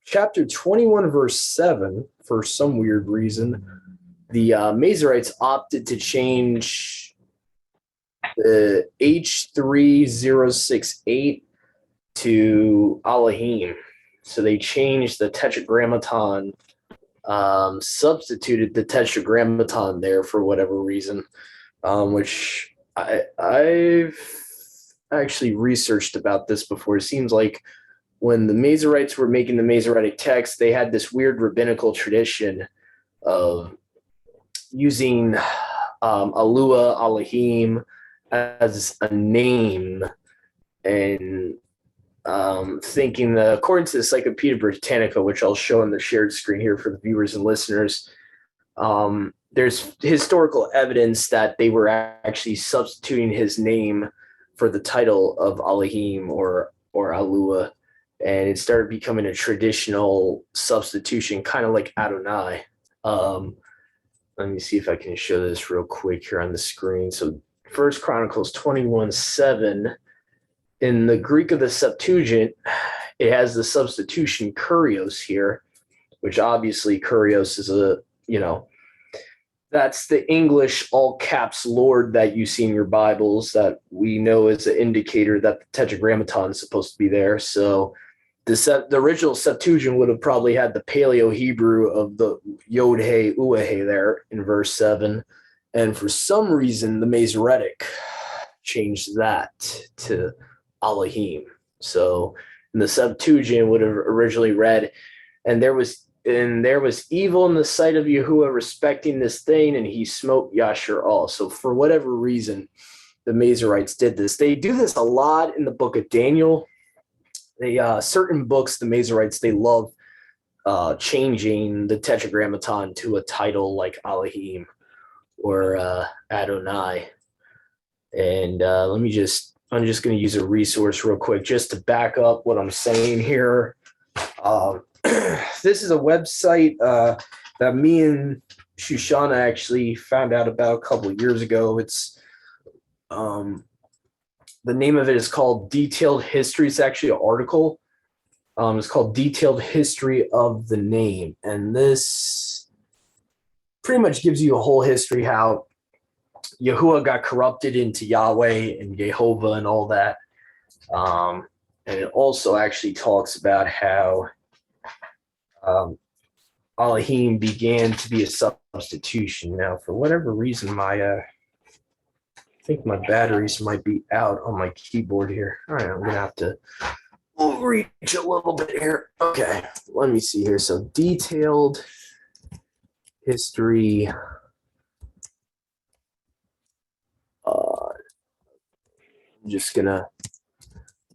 Chapter 21, verse 7, for some weird reason, the Masoretes opted to change the H3068 to Elohim. So they changed the Tetragrammaton, substituted the Tetragrammaton there for whatever reason, which I've actually researched about this before. It seems like when the Masoretes were making the Masoretic text, they had this weird rabbinical tradition of using Alua, Elohim as a name, and thinking that, according to the Encyclopedia Britannica, which I'll show on the shared screen here for the viewers and listeners, there's historical evidence that they were actually substituting his name for the title of Elohim or Alua. And it started becoming a traditional substitution, kind of like Adonai. Let me see if I can show this real quick here on the screen. So 1 Chronicles 21:7, in the Greek of the Septuagint, it has the substitution kurios here, which obviously kurios is that's the English all caps Lord that you see in your Bibles that we know is an indicator that the Tetragrammaton is supposed to be there. So the original Septuagint would have probably had the Paleo Hebrew of the Yod He Uah there in verse 7. And for some reason, the Masoretic changed that to Elohim. So in the Septuagint would have originally read, and there was evil in the sight of Yahuwah respecting this thing, and he smote Yashar. So for whatever reason, the Masoretes did this. They do this a lot in the book of Daniel. They certain books, the Masoretes, they love changing the Tetragrammaton to a title like Elohim or Adonai. And I'm just going to use a resource real quick just to back up what I'm saying here. This is a website that me and Shoshana actually found out about a couple of years ago. It's the name of it is called Detailed History. It's actually an article. It's called Detailed History of the Name. And this pretty much gives you a whole history how Yahuwah got corrupted into Yahweh and Jehovah and all that. And it also actually talks about how Elohim began to be a substitution. Now, for whatever reason, I think my batteries might be out on my keyboard here. All right, I'm going to have to reach a little bit here. Okay, let me see here. So Detailed History. I'm just going to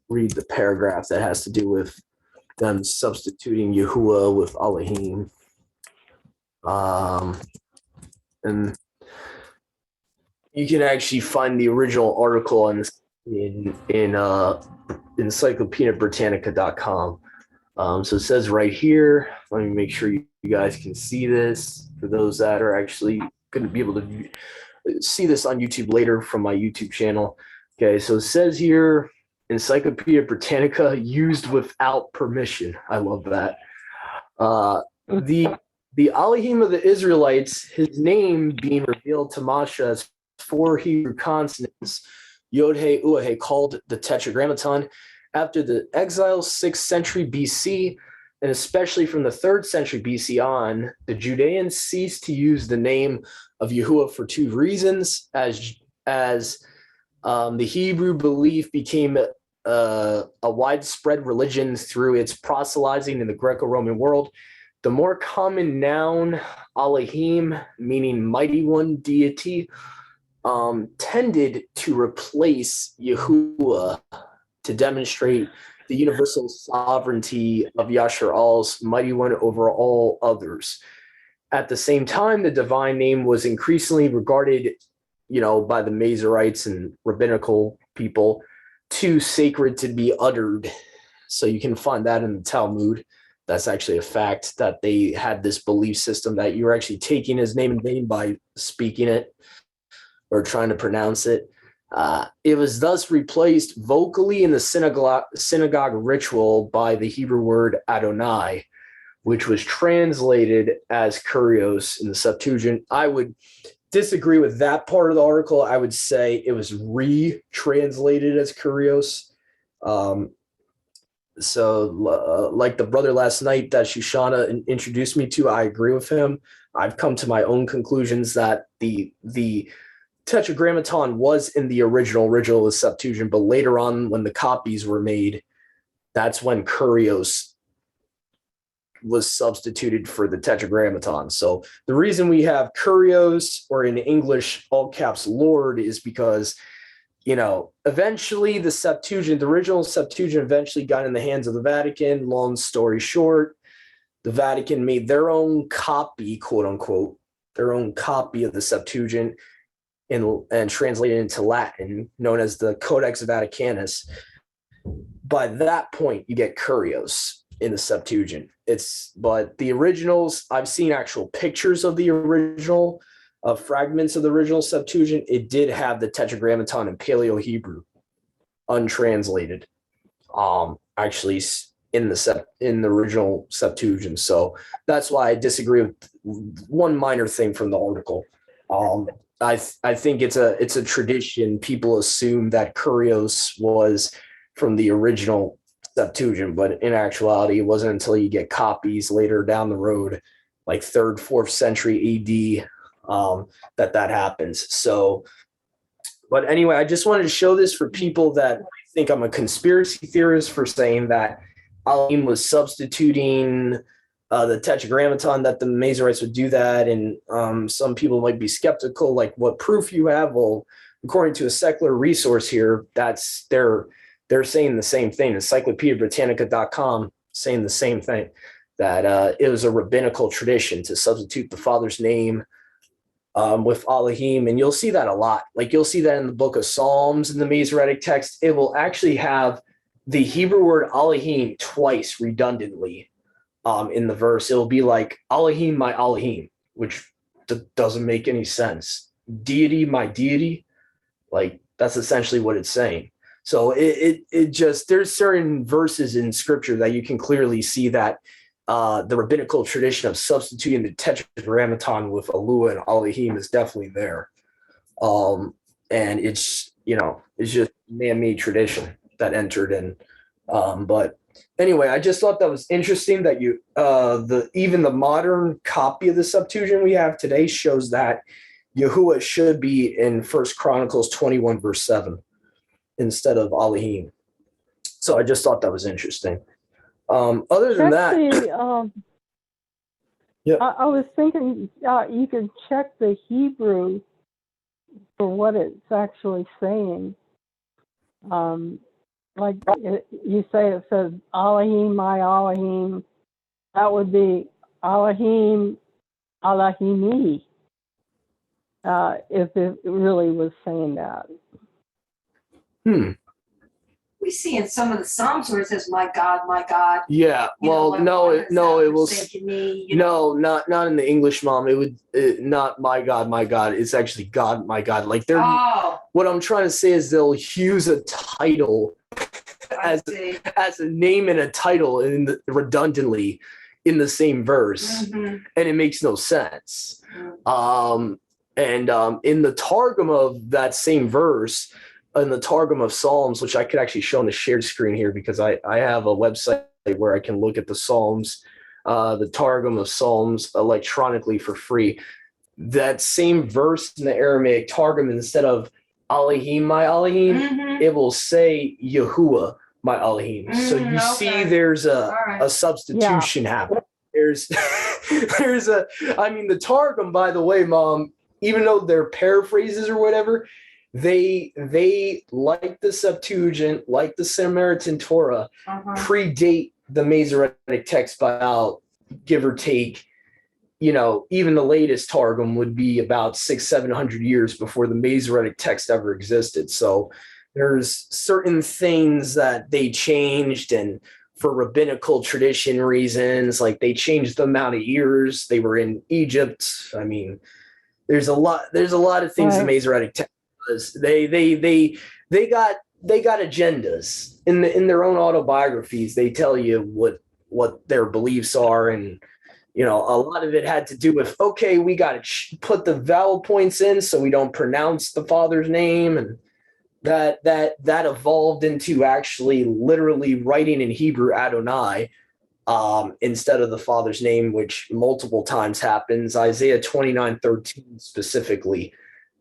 read the paragraph that has to do with them substituting Yahuwah with Elohim. And you can actually find the original article in encyclopediabritannica.com. So it says right here, let me make sure you you guys can see this. For those that are actually going to be able to see this on YouTube later from my YouTube channel. Okay, so it says here, Encyclopedia Britannica used without permission. I love that. The Elohim of the Israelites, his name being revealed to Moshe as 4 Hebrew consonants, Yod He Uah He, called the Tetragrammaton. After the exile, 6th century BC, and especially from the 3rd century BC on, the Judeans ceased to use the name of Yahuwah for 2 reasons. As the Hebrew belief became a widespread religion through its proselytizing in the Greco-Roman world, the more common noun Elohim, meaning mighty one, deity, tended to replace Yahuwah to demonstrate the universal sovereignty of Yashar'al's mighty one over all others. At the same time, the divine name was increasingly regarded, by the Masoretes and rabbinical people, too sacred to be uttered. So you can find that in the Talmud. That's actually a fact, that they had this belief system that you're actually taking his name in vain by speaking it or trying to pronounce it. It was thus replaced vocally in the synagogue ritual by the Hebrew word Adonai, which was translated as Kurios in the Septuagint. I would disagree with that part of the article. I would say it was retranslated as Kurios. So like the brother last night that Shoshana introduced me to, I agree with him. I've come to my own conclusions that the Tetragrammaton was in the original of the Septuagint, but later on when the copies were made, that's when Kurios was substituted for the Tetragrammaton. So the reason we have Kurios, or in English, all caps Lord, is because eventually the original Septuagint eventually got in the hands of the Vatican. Long story short, the Vatican made their own copy, quote unquote, their own copy of the Septuagint and translated it into Latin, known as the Codex Vaticanus. By that point, you get Kurios in the Septuagint. But the originals, I've seen actual pictures of the original, fragments of the original Septuagint. It did have the Tetragrammaton in Paleo-Hebrew, untranslated, actually in the original Septuagint. So that's why I disagree with one minor thing from the article. I think it's a tradition. People assume that Kurios was from the original Septuagint, but in actuality, it wasn't until you get copies later down the road, like 3rd, 4th century AD, that happens. So, but anyway, I just wanted to show this for people that think I'm a conspiracy theorist for saying that Elohim was substituting the Tetragrammaton, that the Masoretes would do that. And some people might be skeptical, like, what proof you have? Well, according to a secular resource here, they're saying the same thing. EncyclopediaBritannica.com saying the same thing, that it was a rabbinical tradition to substitute the Father's name with Elohim. And you'll see that a lot. Like, you'll see that in the book of Psalms, in the Masoretic text. It will actually have the Hebrew word Elohim twice redundantly in the verse. It'll be like, Elohim, my Elohim, which doesn't make any sense. Deity, my deity. Like, that's essentially what it's saying. So it just, there's certain verses in scripture that you can clearly see that the rabbinical tradition of substituting the Tetragrammaton with Alua and Elohim is definitely there. And it's just man-made tradition that entered in. But anyway, I just thought that was interesting that even the modern copy of the Septuagint we have today shows that Yahuwah should be in 1 Chronicles 21 verse 7 instead of Elohim. So I just thought that was interesting. Other than that, yeah. I was thinking you could check the Hebrew for what it's actually saying. Like you say, it says Elohim, my Elohim. That would be Elohim, Elohimi, if it really was saying that. We see in some of the Psalms where it says, my God, Yeah. you know, Well, like, no, why it hast no, thou it will. forsaken me, you know? No, not in the English, Mom. It would not my God, my God. It's actually God, my God. Like they're Oh, what I'm trying to say is they'll use a title I as see. as a name and a title redundantly in the same verse, Mhm. and it makes no sense. Mm. And in the Targum of that same verse, in the Targum of Psalms, which I could actually show on the shared screen here because I have a website where I can look at the Psalms, the Targum of Psalms electronically for free. That same verse in the Aramaic Targum, instead of Elohim, my Elohim, Mhm. it will say Yahuwah, my Elohim. So you see Okay. there's All right. a substitution happening. There's the Targum, by the way, Mom, even though they're paraphrases or whatever, they like the Septuagint, like the Samaritan Torah, Uh-huh. predate the Masoretic text by about, give or take, even the latest Targum would be about 600-700 years before the Masoretic text ever existed. So there's certain things that they changed, and for rabbinical tradition reasons, like they changed the amount of years they were in Egypt. I mean, there's a lot of things the Right. Masoretic text does. They got agendas in their own autobiographies. They tell you what their beliefs are, and a lot of it had to do with, okay, we got to put the vowel points in so we don't pronounce the father's name, and that evolved into actually literally writing in Hebrew Adonai, instead of the father's name, which multiple times happens. Isaiah 29:13 specifically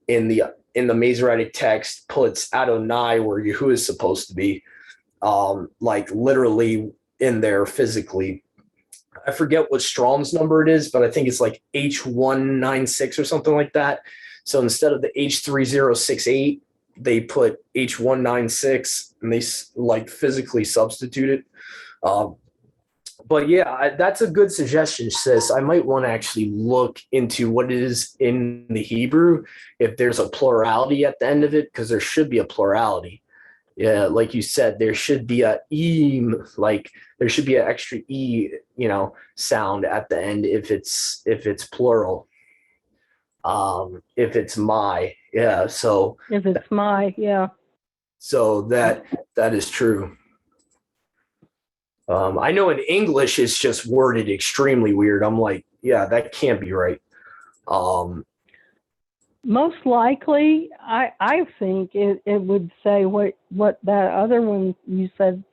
in the Masoretic text puts Adonai where Yahuwah is supposed to be, like literally in there physically. I forget what Strong's number it is, but I think it's like H196 or something like that. So instead of the H3068, they put H196, and they like physically substitute it. But yeah, that's a good suggestion, sis. I might want to actually look into what it is in the Hebrew, if there's a plurality at the end of it, because there should be a plurality. Yeah, like you said, there should be a eem, like there should be an extra e, sound at the end if it's plural. If it's my, yeah. So If it's my, yeah. that is true. I know in English it's just worded extremely weird. I'm like, yeah, that can't be right. Most likely, I think it would say what that other one you said,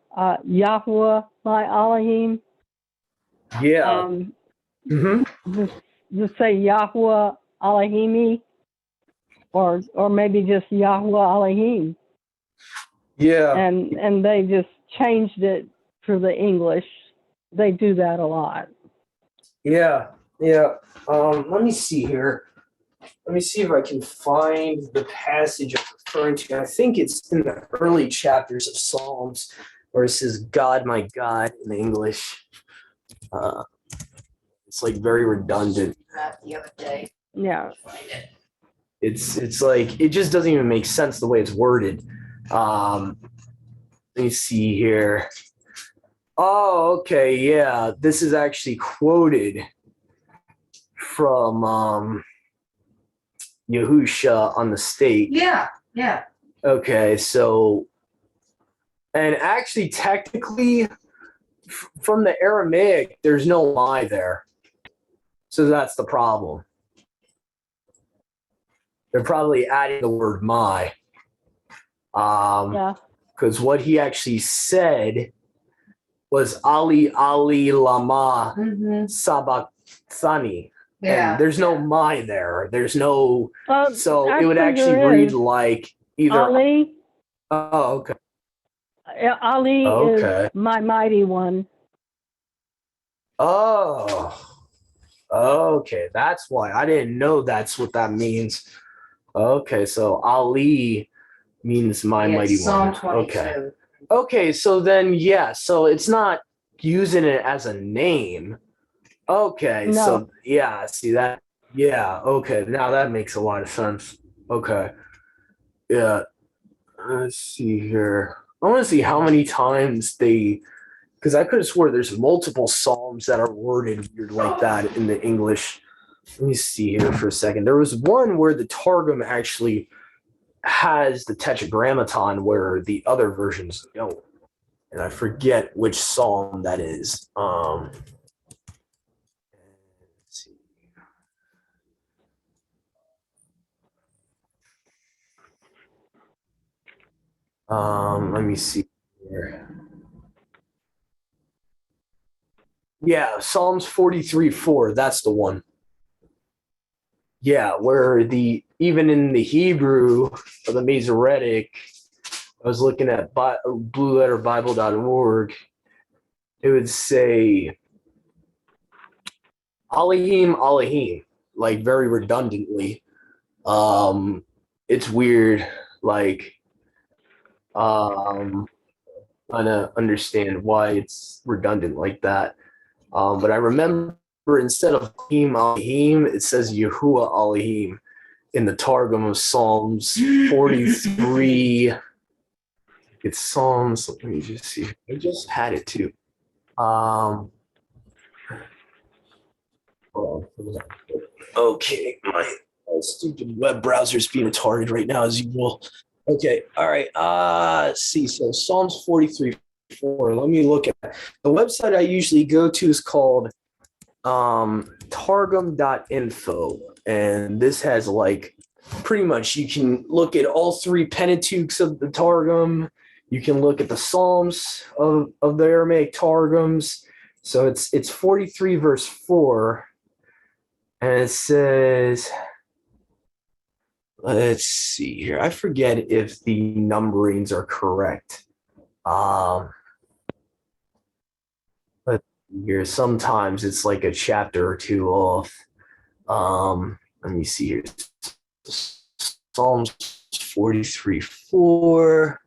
Yahweh my Elohim. Yeah. Just say Yahweh Elohimi, or maybe just Yahweh Elohim. Yeah. And they just changed it for the English. They do that a lot. Yeah. Yeah. Let me see here. Let me see if I can find the passage I'm referring to. I think it's in the early chapters of Psalms where it says, God, my God, in the English. It's like very redundant. That the other day. Yeah. Find it. It's like, it just doesn't even make sense the way it's worded. Let me see here. Oh, okay. Yeah. This is actually quoted from Yahusha on the stake. Yeah. Okay, so, and actually, technically, from the Aramaic, there's no my there. So that's the problem. They're probably adding the word my. Yeah. Because what he actually said was Ali Lama Sabachthani. Yeah. And there's no my there. There's no. So it would actually there read is. like either. Ali. Oh, okay. Ali Okay. is my mighty one. Oh, okay. That's why I didn't know that's what that means. Okay, so Ali means my Yeah, mighty Psalm one. 22. Okay. Okay, so then yeah, so it's not using it as a name. Okay, No. so yeah, see that? Yeah, okay. Now that makes a lot of sense. Okay. Yeah. Let's see here. I want to see how many times they, because I could have swore there's multiple psalms that are worded weird like that in the English. Let me see here for a second. There was one where the Targum actually has the Tetragrammaton where the other versions don't, and I forget which psalm that is. Let's see. Let me see here. Yeah, Psalms 43:4. That's the one. Yeah, where the even in the Hebrew of the Masoretic, I was looking at blueletterbible.org. It would say Elohim, Elohim, like very redundantly. It's weird, like trying to understand why it's redundant like that. But I remember instead of Elohim, Elohim, it says Yahuwah Elohim in the Targum of Psalms 43. It's Psalms. Let me just see. I just had it too. Okay, my stupid web browser is being retarded right now as usual. Okay, all right. Let's see. So Psalms 43:4. Let me look at the website I usually go to is called targum.info, and this has like pretty much you can look at all three Pentateuchs of the Targum. You can look at the Psalms of the Aramaic Targums. So it's 43 verse 4, and it says, let's see here. I forget if the numberings are correct. Let's see here. Sometimes it's like a chapter or two off. Let me see here. Psalms 43:4.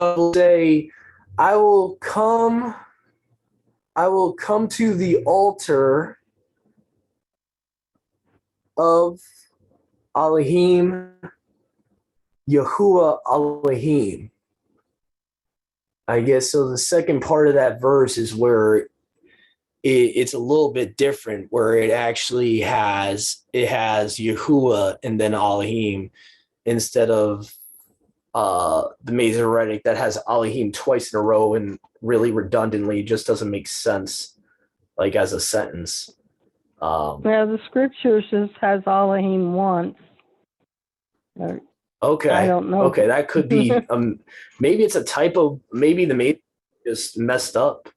Will say, I will come to the altar of Elohim, Yahuwah Elohim. I guess so. The second part of that verse is where it's a little bit different, where it actually has Yahuwah and then Elohim instead of the Masoretic that has Elohim twice in a row and really redundantly just doesn't make sense, like as a sentence. Yeah, the scriptures just has Elohim once. Okay. I don't know. Okay, that could be. Maybe it's a typo. Maybe the mate just messed up,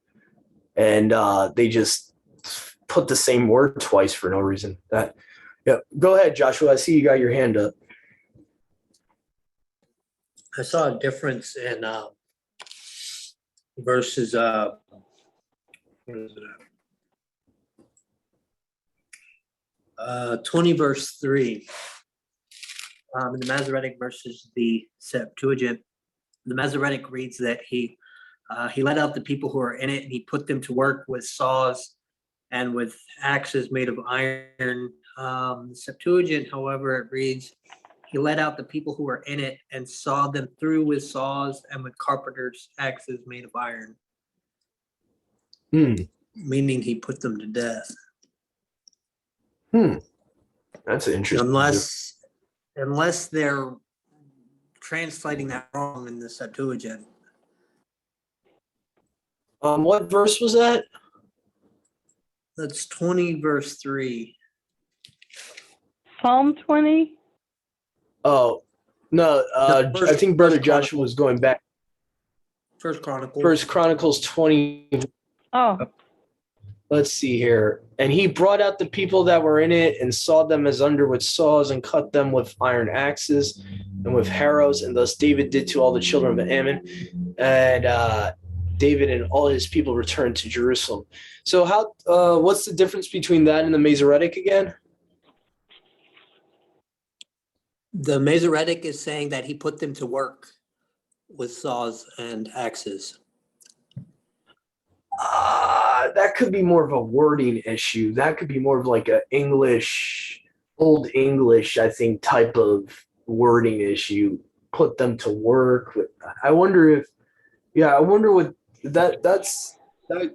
and they just put the same word twice for no reason. That. Yeah. Go ahead, Joshua. I see you got your hand up. I saw a difference in verses. What is it? 20 verse 3. In the Masoretic versus the Septuagint, the Masoretic reads that he let out the people who are in it, and he put them to work with saws and with axes made of iron. The Septuagint, however, it reads, he let out the people who were in it and sawed them through with saws and with carpenters' axes made of iron. Meaning he put them to death. That's interesting. Unless they're translating that wrong in the Septuagint. What verse was that? That's 20 verse 3. Psalm 20? Oh, no. I think Brother Joshua was going back. First Chronicles. First Chronicles 20. Oh, Let's see here. And he brought out the people that were in it and sawed them as under with saws and cut them with iron axes and with harrows. And thus David did to all the children of Ammon. And David and all his people returned to Jerusalem. So what's the difference between that and the Masoretic again? The Masoretic is saying that he put them to work with saws and axes. That could be more of a wording issue. That could be more of like an English old English, I think, type of wording issue. Put them to work. I wonder if, yeah, I wonder what that's a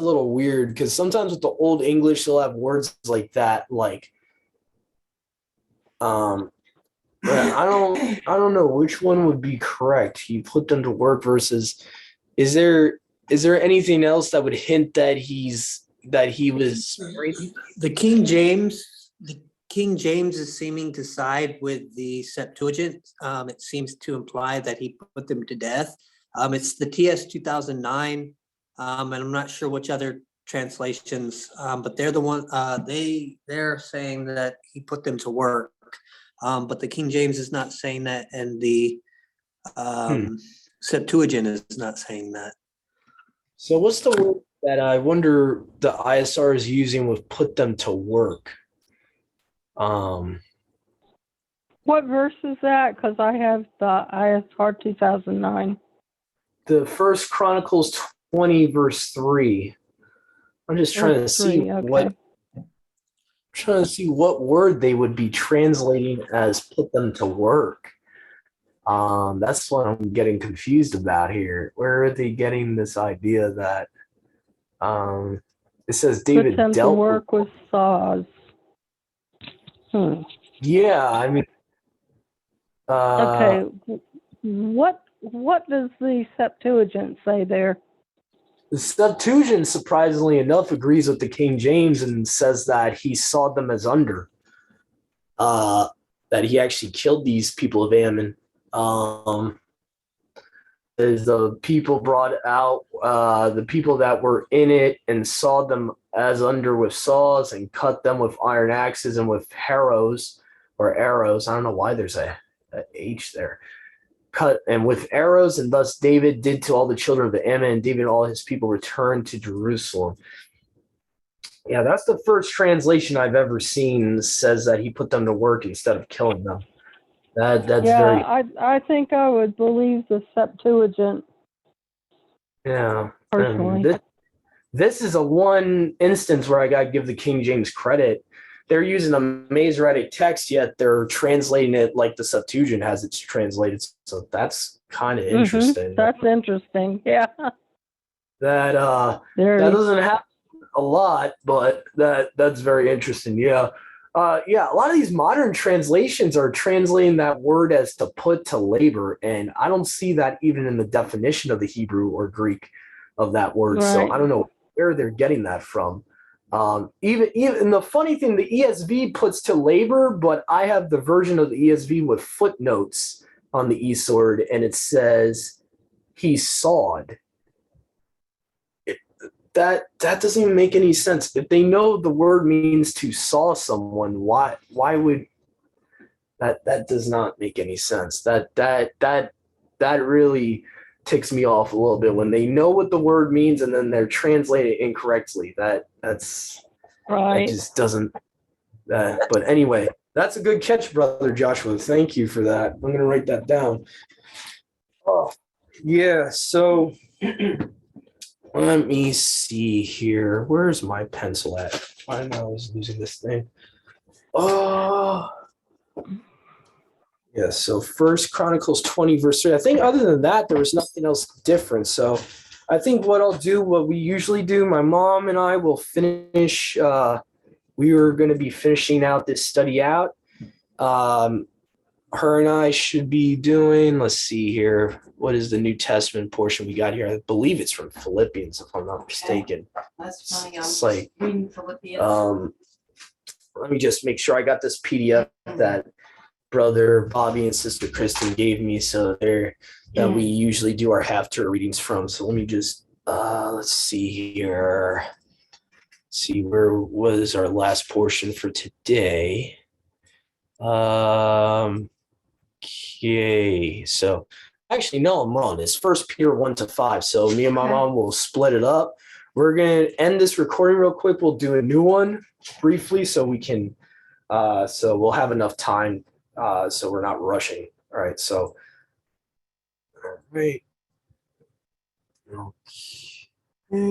little weird because sometimes with the old English, they'll have words like that, like um, I don't know which one would be correct. You put them to work versus is there is there anything else that would hint that he was The King James is seeming to side with the Septuagint. It seems to imply that he put them to death. It's the TS 2009, and I'm not sure which other translations, but they're the one, they're saying that he put them to work. But the King James is not saying that, and the Septuagint is not saying that. So what's the word that I wonder the ISR is using with put them to work? Um, What verse is that? Because I have the ISR 2009. the First Chronicles 20 verse 3. I'm just trying to see Okay. what word they would be translating as put them to work. That's what I'm getting confused about here. Where are they getting this idea that it says David Put them to dealt work with saws. Yeah, I mean Okay. What does the Septuagint say there? the Septuagint, surprisingly enough, agrees with the King James and says that he saw them as under, that he actually killed these people of Ammon. As the people brought out the people that were in it and saw them as under with saws and cut them with iron axes and with harrows or arrows. I don't know why there's a H there. Cut and with arrows, and thus David did to all the children of the Ammon, and David and all his people returned to Jerusalem. Yeah, that's the first translation I've ever seen says that he put them to work instead of killing them. That's very I think I would believe the Septuagint yeah. personally. This is a one instance where I gotta give the King James credit. They're using a Masoretic text, yet they're translating it like the Septuagint has it translated. So that's kind of interesting. That's interesting. Yeah. That that Very. doesn't happen a lot, but that's very interesting. Yeah. Yeah, a lot of these modern translations are translating that word as to put to labor, and I don't see that even in the definition of the Hebrew or Greek of that word. So Right. I don't know where they're getting that from. Even and the funny thing, the ESV puts to labor, but I have the version of the ESV with footnotes on the eSword, and it says he sawed. That doesn't even make any sense. If they know the word means to saw someone, why would that does not make any sense. That really ticks me off a little bit when they know what the word means and then they're translated incorrectly. That's Right. that just doesn't but anyway, that's a good catch, brother Joshua. Thank you for that. I'm gonna write that down. Oh yeah, so let me see here. Where's my pencil at? Why am I always losing this thing? Oh, yeah. So First Chronicles 20 verse 3. I think other than that, there was nothing else different. So I think what I'll do, what we usually do, my mom and I will finish. We were going to be finishing out this study out. Her and I should be doing, let's see here. What is the New Testament portion we got here? I believe it's from Philippians, if I'm not mistaken. That's funny. It's like, Reading Philippians. let me just make sure I got this PDF that brother Bobby and sister Kristen gave me. So there that we usually do our half-term readings from. So let me just, let's see here. See, where was our last portion for today? Okay, so actually, no, I'm wrong. It's First Peter 1-5. So me and my mom will split it up. We're gonna end this recording real quick. We'll do a new one briefly so we can so we'll have enough time so we're not rushing. All right, so all right. Okay.